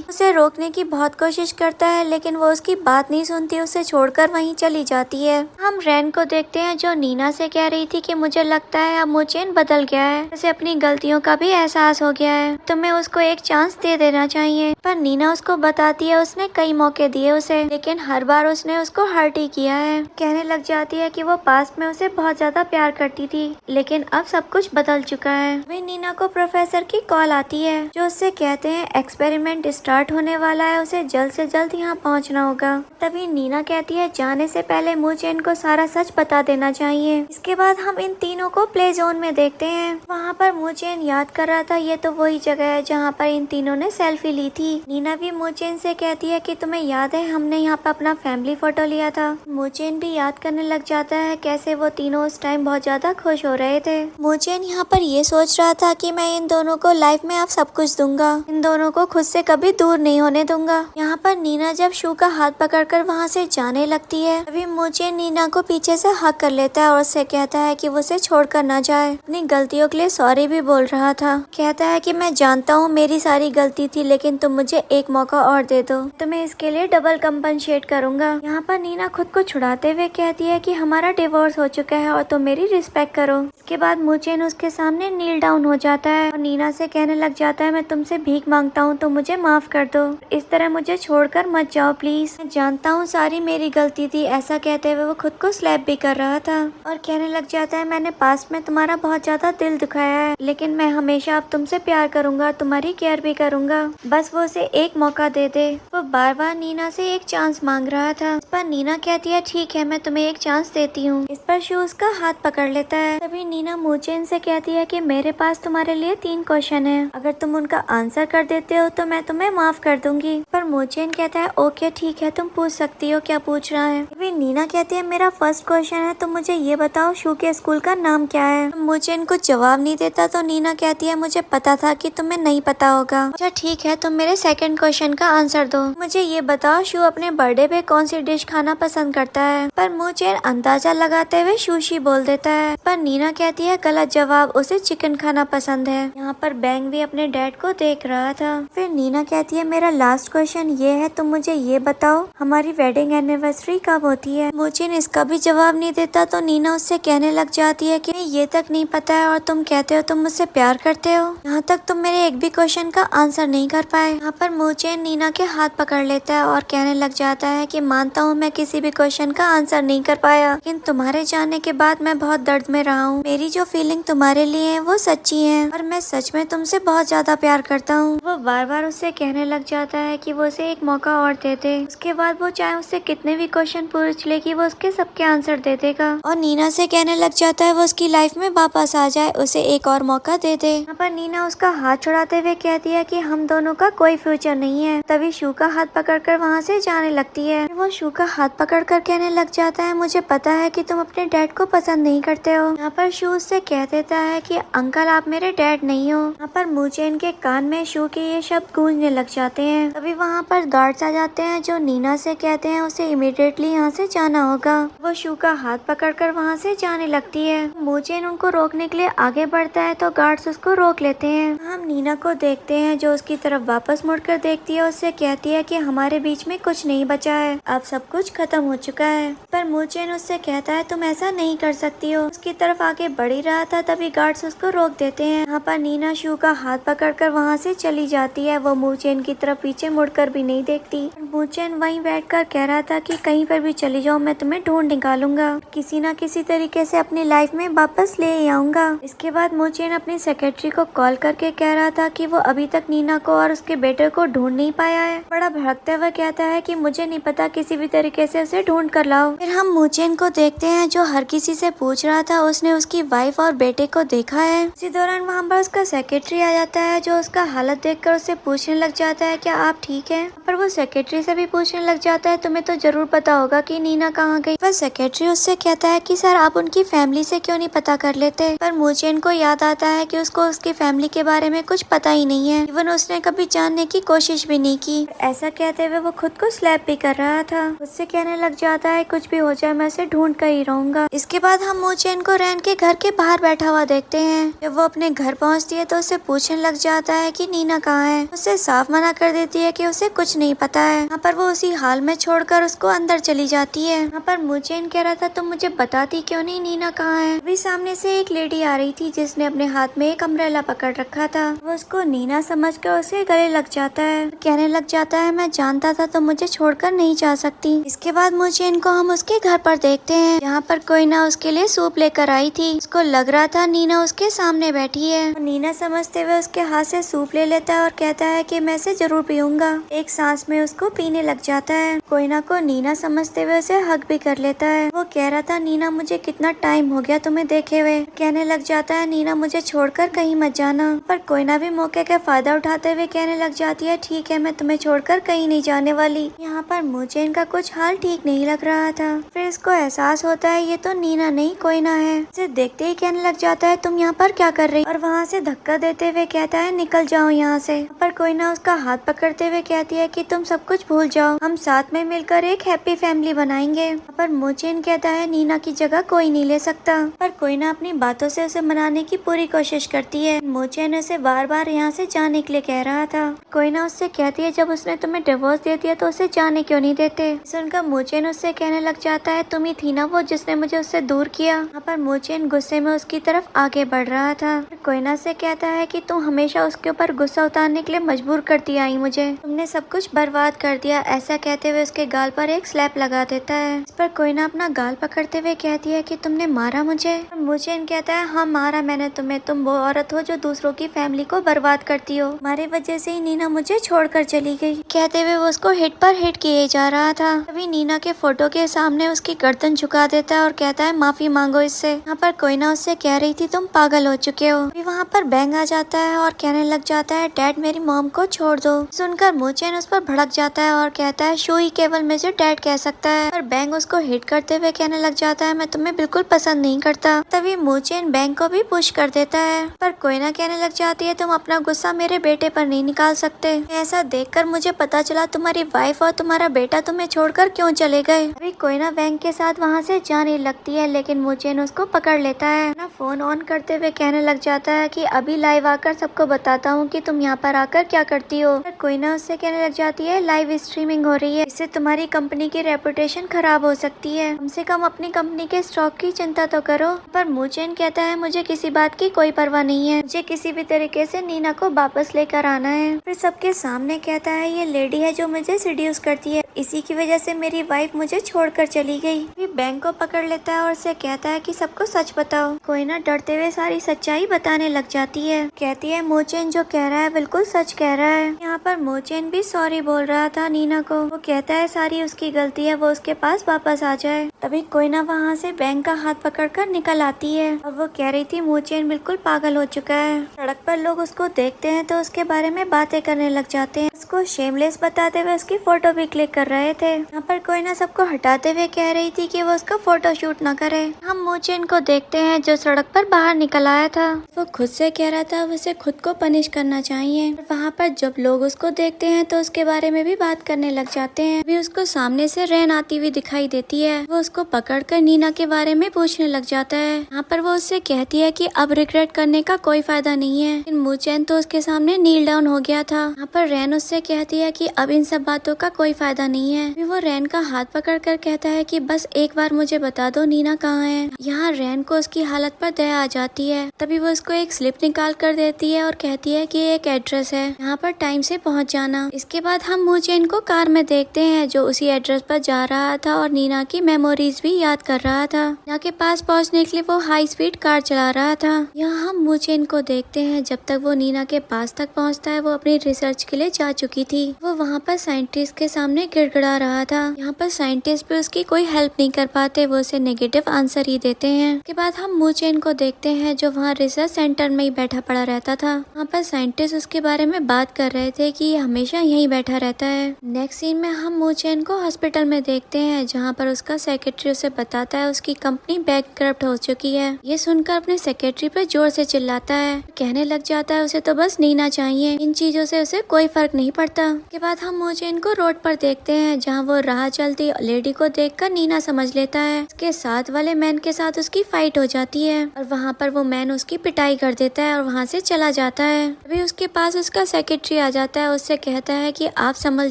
उसे रोकने की बहुत कोशिश करता है, लेकिन वो उसकी बात नहीं सुनती, उसे छोड़कर वहीं चली जाती है। हम रैन को देखते हैं जो नीना से कह रही थी कि मुझे लगता है अब मोचेन बदल गया है, उसे अपनी गलतियों का भी एहसास हो गया है, तुम्हें उसको एक चांस दे देना चाहिए। पर नीना उसको बताती है उसने कई मौके दिए उसे, लेकिन हर बार उसने उसको हर्ट ही किया है। कहने लग जाती है कि वो पास्ट में उसे बहुत ज्यादा प्यार करती थी, लेकिन अब सब कुछ बदल चुका है। वही नीना को प्रोफेसर की कॉल आती है, जो उससे कहते हैं एक्सपेरिमेंट स्टार्ट होने वाला है, उसे जल्द से जल्द यहाँ पहुँचना होगा। तभी नीना कहती है, जाने से पहले मोचेन को सारा सच बता देना चाहिए। इसके बाद हम इन तीनों को प्ले जोन में देखते हैं। वहाँ पर मोचेन याद कर रहा था, ये तो वही जगह है जहाँ पर इन तीनों ने सेल्फी ली थी। नीना भी मोचेन से कहती है कि तुम्हें याद है हमने यहाँ पर अपना फैमिली फोटो लिया था। मोचेन भी याद करने लग जाता है कैसे वो तीनों उस टाइम बहुत ज्यादा खुश हो रहे थे। मोचेन यहाँ पर ये सोच रहा था कि मैं इन दोनों को लाइफ में अब सब कुछ दूंगा, इन दोनों को खुद से कभी दूर नहीं होने दूंगा। यहाँ पर नीना जब शू का हाथ पकड़कर वहाँ से जाने लगती है, तभी मोचेन नीना को पीछे से हक कर लेता है और उससे कहता है कि वो उसे छोड़कर ना जाए। अपनी गलतियों के लिए सॉरी भी बोल रहा था। कहता है कि मैं जानता हूँ मेरी सारी गलती थी, लेकिन तुम मुझे एक मौका और दे दो, तुम्हें इसके लिए डबल कंपनसेट करूंगा। यहाँ पर नीना खुद को छुड़ाते हुए कहती है कि हमारा डिवोर्स हो चुका है और तुम मेरी रिस्पेक्ट करो। इसके बाद मोचेन उसके सामने नील डाउन हो जाता है और नीना से कहने लग जाता है, मैं तुमसे भीख मांगता हूँ तो मुझे माफ कर दो, इस तरह मुझे छोड़कर मत जाओ प्लीज, मैं जानता हूँ सारी मेरी गलती थी। ऐसा कहते हुए वो खुद को स्लैप भी कर रहा था और कहने लग जाता है, मैंने पास्ट में तुम्हारा बहुत ज्यादा दिल दुखाया है, लेकिन मैं हमेशा अब तुमसे प्यार करूंगा, तुम्हारी केयर भी करूंगा, बस वो उसे एक मौका दे दे। वो बार बार नीना से एक चांस मांग रहा था। इस पर नीना कहती है, ठीक है मैं तुम्हें एक चांस देती हूँ। इस पर शू उसका हाथ पकड़ लेता है। तभी नीना मोचेन से कहती है कि मेरे पास तुम्हारे लिए 3 क्वेश्चन है, अगर तुम उनका आंसर कर देते हो तो मैं तुम्हें माफ कर दूंगी। पर मोचेन कहता है, ओके ठीक है तुम पूछ सकती हो, क्या पूछ रहा है। तभी नीना कहती है, मेरा फर्स्ट क्वेश्चन है, तुम मुझे ये बताओ शू के स्कूल का नाम क्या है। मोचेन कुछ जवाब नहीं देता तो नीना कहती है, मुझे पता था कि तुम्हें नहीं पता होगा। अच्छा ठीक है तुम मेरे सेकंड क्वेश्चन का आंसर दो, मुझे ये बताओ शू अपने बर्थडे पे कौन सी डिश खाना पसंद करता है। पर मोचेन अंदाजा लगाते हुए सुशी बोल देता है। पर नीना कहती है, गलत जवाब, उसे चिकन खाना पसंद है। यहाँ पर बैंग भी अपने डैड को देख रहा था। फिर नीना कहती है, मेरा लास्ट क्वेश्चन ये है, तुम मुझे ये बताओ हमारी वेडिंग एनिवर्सरी कब होती है। मोचेन इसका भी जवाब नहीं देता तो नीना उससे कहने लग जाती है कि ये तक नहीं पता है और तुम कहते हो तुम मुझसे प्यार करते हो, यहाँ तक तुम मेरे एक भी क्वेश्चन का आंसर नहीं कर पाए। यहाँ पर मोचेन नीना के हाथ पकड़ लेता है और कहने लग जाता है कि मानता हूँ मैं किसी भी क्वेश्चन का आंसर नहीं कर पाया, लेकिन तुम्हारे जाने के बाद मैं बहुत दर्द में रहा हूँ। मेरी जो फीलिंग तुम्हारे लिए है वो सच्ची है और मैं सच में तुमसे बहुत ज्यादा प्यार करता हूँ। वो बार बार उससे कहने लग जाता है कि वो उसे एक मौका और दे दे। उसके बाद वो चाहे उससे कितने भी क्वेश्चन पूछ ले कि वो उसके सबके आंसर दे देगा। और नीना से कहने लग जाता है वो उसकी लाइफ में वापस आ जाए, उसे एक और मौका दे दे। यहाँ पर नीना उसका हाथ छुड़ाते हुए कहती है कि हम दोनों का कोई फ्यूचर नहीं है। तभी शू का हाथ पकड़कर वहाँ से जाने लगती है। वो शू का हाथ पकड़कर कहने लग जाता है, मुझे पता है कि तुम अपने डैड को पसंद नहीं करते हो। यहाँ पर शू उससे कह देता है कि अंकल आप मेरे डैड नहीं हो। यहाँ पर मोचेन के कान में शू के ये शब्द गूंजने लग जाते हैं। तभी वहाँ पर गार्ड्स आ जाते हैं जो नीना से कहते हैं उसे इमीडिएटली यहाँ से जाना होगा। वो शू का हाथ पकड़कर वहाँ से जाने लगती है। मोचेन उनको रोकने के लिए आगे बढ़ता है तो गार्ड्स उसको रोक लेते हैं। हम नीना को देखते हैं जो उसकी तरफ वापस मुड़कर देखती है, उससे कहती है कि हमारे बीच में कुछ नहीं बचा है, अब सब कुछ खत्म हो चुका है। पर मोचेन उससे कहता है तुम ऐसा नहीं कर सकती हो। उसकी तरफ आगे बढ़ ही रहा था तभी गार्ड्स उसको रोक देते हैं। यहाँ पर नीना शू का हाथ पकड़कर वहाँ से चली जाती है। वो मोचेन की तरफ पीछे मुड़कर कर भी नहीं देखती। मूचेन वहीं बैठकर कह रहा था कि कहीं पर भी चली जाओ, मैं तुम्हें ढूंढ निकालूंगा, किसी ना किसी तरीके से अपनी लाइफ में वापस ले आऊंगा। इसके बाद मूचेन अपनी सेक्रेटरी को कॉल करके कह रहा था कि वो अभी तक नीना को और उसके बेटे को ढूंढ नहीं पाया है। बड़ा भड़कते हुए कहता है कि मुझे नहीं पता, किसी भी तरीके से उसे ढूंढ कर लाओ। फिर हम मूचेन को देखते हैं जो हर किसी से पूछ रहा था उसने उसकी वाइफ और बेटे को देखा है। इसी दौरान वहाँ पर उसका सेक्रेटरी आ जाता है जो उसका हालत देखकर उससे पूछने लग जाता है क्या आप ठीक है। पर वो सेक्रेटरी से भी पूछने लग जाता है तुम्हें तो जरूर पता होगा कि नीना कहाँ गई। पर सेक्रेटरी उससे कहता है कि सर आप उनकी फैमिली से क्यों नहीं पता कर लेते। पर मूचेन को याद आता है कि उसको उसकी फैमिली के बारे में कुछ पता ही नहीं है, इवन उसने कभी जानने की कोशिश भी नहीं की। ऐसा कहते हुए वो खुद को स्लैप भी कर रहा था। उससे कहने लग जाता है कुछ भी हो जाए मैं उसे ढूंढ कर ही रहूंगा। इसके बाद हम मूचेन को रैन के घर के बाहर बैठा हुआ देखते हैं। जब वो अपने घर पहुंचती है तो उसे पूछने लग जाता है कि नीना कहाँ है। उसे साफ मना कर देती है कि उसे कुछ नहीं पता है। यहाँ पर वो उसी हाल में छोड़कर उसको अंदर चली जाती है। यहाँ पर मूचेन कह रहा था तुम मुझे बताती क्यों नहीं नीना कहाँ है। अभी सामने से एक लेडी आ रही थी जिसने अपने हाथ में एक अम्ब्रेला पकड़ रखा था। वो उसको नीना समझकर उसके गले लग जाता है, कहने लग जाता है मैं जानता था तुम मुझे छोड़कर नहीं जा सकती। इसके बाद मूचेन को हम उसके घर पर देखते हैं। यहाँ पर कोई ना उसके लिए सूप लेकर आई थी। उसको लग रहा था नीना उसके सामने बैठी है। नीना समझते हुए उसके हाथ से सूप ले लेता है और कहता है कि मैं इसे जरूर पीऊंगा। एक सांस में उसको पीने लग जाता है। कोयना को नीना समझते हुए उसे हक भी कर लेता है। वो कह रहा था नीना मुझे कितना टाइम हो गया तुम्हें देखे हुए। कहने लग जाता है नीना मुझे छोड़कर कहीं मत जाना। पर कोयना भी मौके का फायदा उठाते हुए कहने लग जाती है ठीक है मैं तुम्हें छोड़कर कहीं नहीं जाने वाली। यहाँ पर मूचेन का कुछ हाल ठीक नहीं लग रहा था। फिर इसको एहसास होता है ये तो नीना नहीं कोयना है। इसे देखते ही कहने लग जाता है तुम यहाँ पर क्या कर रही, और वहाँ से धक्का देते हुए कहता है निकल जाओ यहाँ से। पर कोयना उसका हाथ पकड़ते हुए कहती है कि तुम सब कुछ भूल जाओ, हम साथ में मिलकर एक हैप्पी फैमिली बनाएंगे। पर मूचेन कहता है नीना की जगह कोई नहीं ले सकता। पर कोयना अपनी बातों से उसे मनाने की पूरी कोशिश करती है। मूचेन उसे बार बार यहाँ से जाने के लिए कह रहा था। कोयना उससे कहती है जब उसने तुम्हें डिवोर्स दे दिया तो उसे जाने क्यों नहीं देते। सुनकर मूचेन उससे कहने लग जाता है तुम ही थी ना वो जिसने मुझे उससे दूर किया। यहाँ पर मूचेन गुस्से में उसकी तरफ आगे बढ़ रहा था। कोयना से कहता है कि तुम हमेशा उसके ऊपर गुस्सा उतारने के लिए मजबूर करती आई मुझे, तुमने सब कुछ बर्बाद कर दिया। ऐसा कहते हुए उसके गाल पर एक स्लैप लगा देता है। इस पर कोयना अपना गाल पकड़ते हुए कहती है कि तुमने मारा मुझे। मूचेन कहता है हाँ मारा मैंने तुम्हें, तुम वो औरत हो जो दूसरों की फैमिली को बर्बाद करती हो, तुम्हारी वजह से ही नीना मुझे छोड़कर चली गई। कहते हुए वो उसको हिट पर हिट किए जा रहा था। तभी नीना के फोटो के सामने उसकी गर्दन झुका देता है और कहता है माफी मांगो इससे। यहाँ पर कोयना उससे कह रही थी तुम पागल हो चुके हो। अभी वहाँ पर बैंग आ जाता है और कहने लग जाता है डैड मेरी मॉम को छोड़ दो। सुनकर मूचेन उस पर भड़क जाता है और कहता है शो ही केवल मुझे डैड कह सकता है। पर बैंग उसको हिट करते हुए कहने लग जाता है मैं तुम्हें बिल्कुल पसंद नहीं करता। तभी मूचेन बैंग को भी पुश कर देता है। पर कोयना कहने लग जाती है तुम अपना गुस्सा मेरे बेटे पर नहीं निकाल सकते। ऐसा देखकर मुझे पता चला तुम्हारी वाइफ और तुम्हारा बेटा तुम्हें छोड़कर क्यों चले गए। अभी कोयना बैंग के साथ वहाँ से जाने लगती है लेकिन मूचेन उसको पकड़ लेता है। अपना फोन ऑन करते हुए कहने लग जाता है कि अभी लाइव आकर सबको बताता हूँ कि तुम यहाँ पर आकर क्या करती हो। पर कोयना उससे कहने लग जाती है लाइव स्ट्रीमिंग हो रही है, इससे तुम्हारी कंपनी की रेपुटेशन खराब हो सकती है, कम से कम अपनी कंपनी के स्टॉक की चिंता तो करो। पर मूचेन कहता है मुझे किसी बात की कोई परवाह नहीं है, मुझे किसी भी तरीके से नीना को वापस लेकर आना है। फिर सबके सामने कहता है ये लेडी है जो मुझे सीड्यूस करती है, इसी की वजह से मेरी वाइफ मुझे छोड़कर चली गई। फिर बैंक को पकड़ लेता है और उसे कहता है कि सबको सच बताओ। कोयना डरते हुए सारी सच्चाई बताने लग जाती है। कहती है मूचेन जो कह रहा है बिल्कुल सच कह रहा है। यहाँ पर मूचेन भी सॉरी बोल रहा था नीना को। वो कहता है सारी उसकी गलती है, वो उसके पास वापस आ जाए। तभी कोयना वहाँ से बैंक का हाथ पकड़कर निकल आती है और वो कह रही थी मूचेन बिल्कुल पागल हो चुका है। सड़क पर लोग उसको देखते हैं तो उसके बारे में बातें करने लग जाते हैं। उसको शेमलेस बताते हुए उसकी फोटो भी क्लिक कर रहे थे। यहाँ पर कोयना सबको हटाते हुए कह रही थी कि वो उसका फोटो शूट न करे। हम मूचेन को देखते हैं जो सड़क पर बाहर निकल आया था। वो खुद से कह रहा था उसे खुद को पनिश करना चाहिए। वहाँ पर जब लोग उसको देखते हैं तो उसके बारे में भी बात करने लग जाते हैं। अभी उसको सामने से रैन आती हुई दिखाई देती है। वो उसको पकड़कर नीना के बारे में पूछने लग जाता है। यहाँ पर वो उससे कहती है कि अब रिग्रेट करने का कोई फायदा नहीं है। लेकिन मूचेन तो उसके सामने नील डाउन हो गया था। यहाँ पर रैन उससे कहती है कि अब इन सब बातों का कोई फायदा नहीं है। फिर वो रैन का हाथ पकड़ कर कहता है कि बस एक बार मुझे बता दो नीना कहाँ है। यहाँ रैन को उसकी हालत पर दया आ जाती है। तभी वो उसको एक स्लिप निकाल कर देती है और कहती है कि एक एड्रेस है, यहाँ पर टाइम से पहुँच जाना। इसके बाद हम मूचेन को कार में देखते हैं जो उसी एड्रेस पर जा रहा था और नीना की मेमोरीज भी याद कर रहा था। नीना के पास पहुँचने के लिए वो हाई स्पीड कार चला रहा था। यहाँ हम मूचेन को देखते हैं जब तक वो नीना के पास तक पहुँचता है वो अपनी रिसर्च के लिए जा चुकी थी। वो वहाँ पर साइंटिस्ट के सामने गिड़गिड़ा रहा था। यहाँ पर साइंटिस्ट भी उसकी कोई हेल्प नहीं कर पाते, वो उसे नेगेटिव आंसर ही देते हैं। उसके बाद हम मूचेन को देखते हैं जो वहाँ रिसर्च सेंटर में ही बैठा पड़ा रहता था। वहाँ पर साइंटिस्ट उसके बारे में बात कर रहे थे कि ये हमेशा यहीं बैठा रहता है। नेक्स्ट सीन में हम मूचेन को हॉस्पिटल में देखते हैं जहाँ पर उसका सेक्रेटरी उसे बताता है उसकी कंपनी बैंकक्रप्ट हो चुकी है। ये सुनकर अपने सेक्रेटरी पे जोर से चिल्लाता है, कहने लग जाता है उसे तो बस नीना चाहिए, इन चीजों से उसे कोई फर्क नहीं पड़ता। के बाद हम मूचेन को रोड पर देखते हैं जहाँ वो राह चलती लेडी को देखकर नीना समझ लेता है। उसके साथ वाले मैन के साथ उसकी फाइट हो जाती है और वहाँ पर वो मैन उसकी पिटाई कर देता है और वहाँ से चला जाता है। अभी उसके पास उसका सेक्रेटरी आ जाता है, उससे कहता है कि आप संभल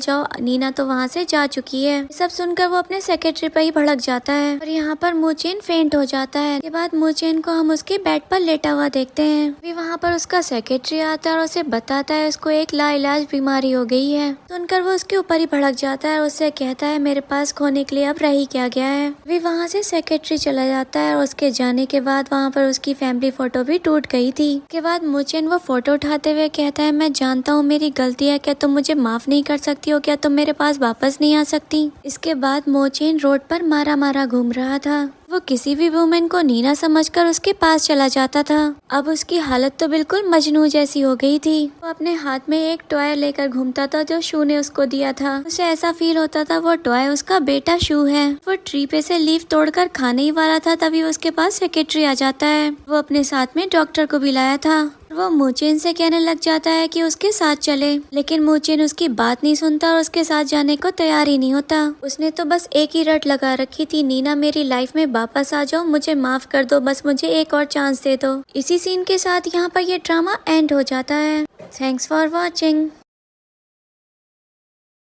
जाओ, नीना तो वहाँ से जा चुकी है। सब सुनकर वो अपने सेक्रेटरी पर ही भड़क जाता है और यहाँ पर मूचेन फेंट हो जाता है। के बाद मूचेन को हम उसके बेड पर लेटा हुआ देखते हैं। अभी वहाँ पर उसका सेक्रेटरी आता है और उसे बताता है उसको एक लाइलाज बीमारी हो गई है। सुनकर वो उसके ऊपर ही भड़क जाता है और उससे कहता है मेरे पास खोने के लिए अब रह ही क्या गया है। अभी वहाँ से सेक्रेटरी चला जाता है और उसके जाने के बाद वहाँ पर उसकी फैमिली फोटो भी टूट गई थी। के बाद मूचेन वो फोटो उठाते हुए कहता है मैं जानता हूँ मेरी गलती है, क्या तुम मुझे माफ नहीं कर सकती हो, क्या तुम मेरे पास वापस नहीं आ सकती। इसके बाद मूचेन रोड पर मारा मारा घूम रहा था। वो किसी भी वुमेन को नीना समझकर उसके पास चला जाता था। अब उसकी हालत तो बिल्कुल मजनू जैसी हो गई थी। वो अपने हाथ में एक टॉय लेकर घूमता था जो शू ने उसको दिया था। उसे ऐसा फील होता था वो टॉय उसका बेटा शू है। वो ट्री पे से लीफ तोड़कर खाने ही वाला था तभी उसके पास सेक्रेटरी आ जाता है। वो अपने साथ में डॉक्टर को भी लाया था। वो मूचेन से कहने लग जाता है कि उसके साथ चले, लेकिन मूचेन उसकी बात नहीं सुनता और उसके साथ जाने को तैयार ही नहीं होता। उसने तो बस एक ही रट लगा रखी थी, नीना मेरी लाइफ में वापस आ जाओ, मुझे माफ कर दो, बस मुझे एक और चांस दे दो। इसी सीन के साथ यहाँ पर ये ड्रामा एंड हो जाता है। Thanks for watching.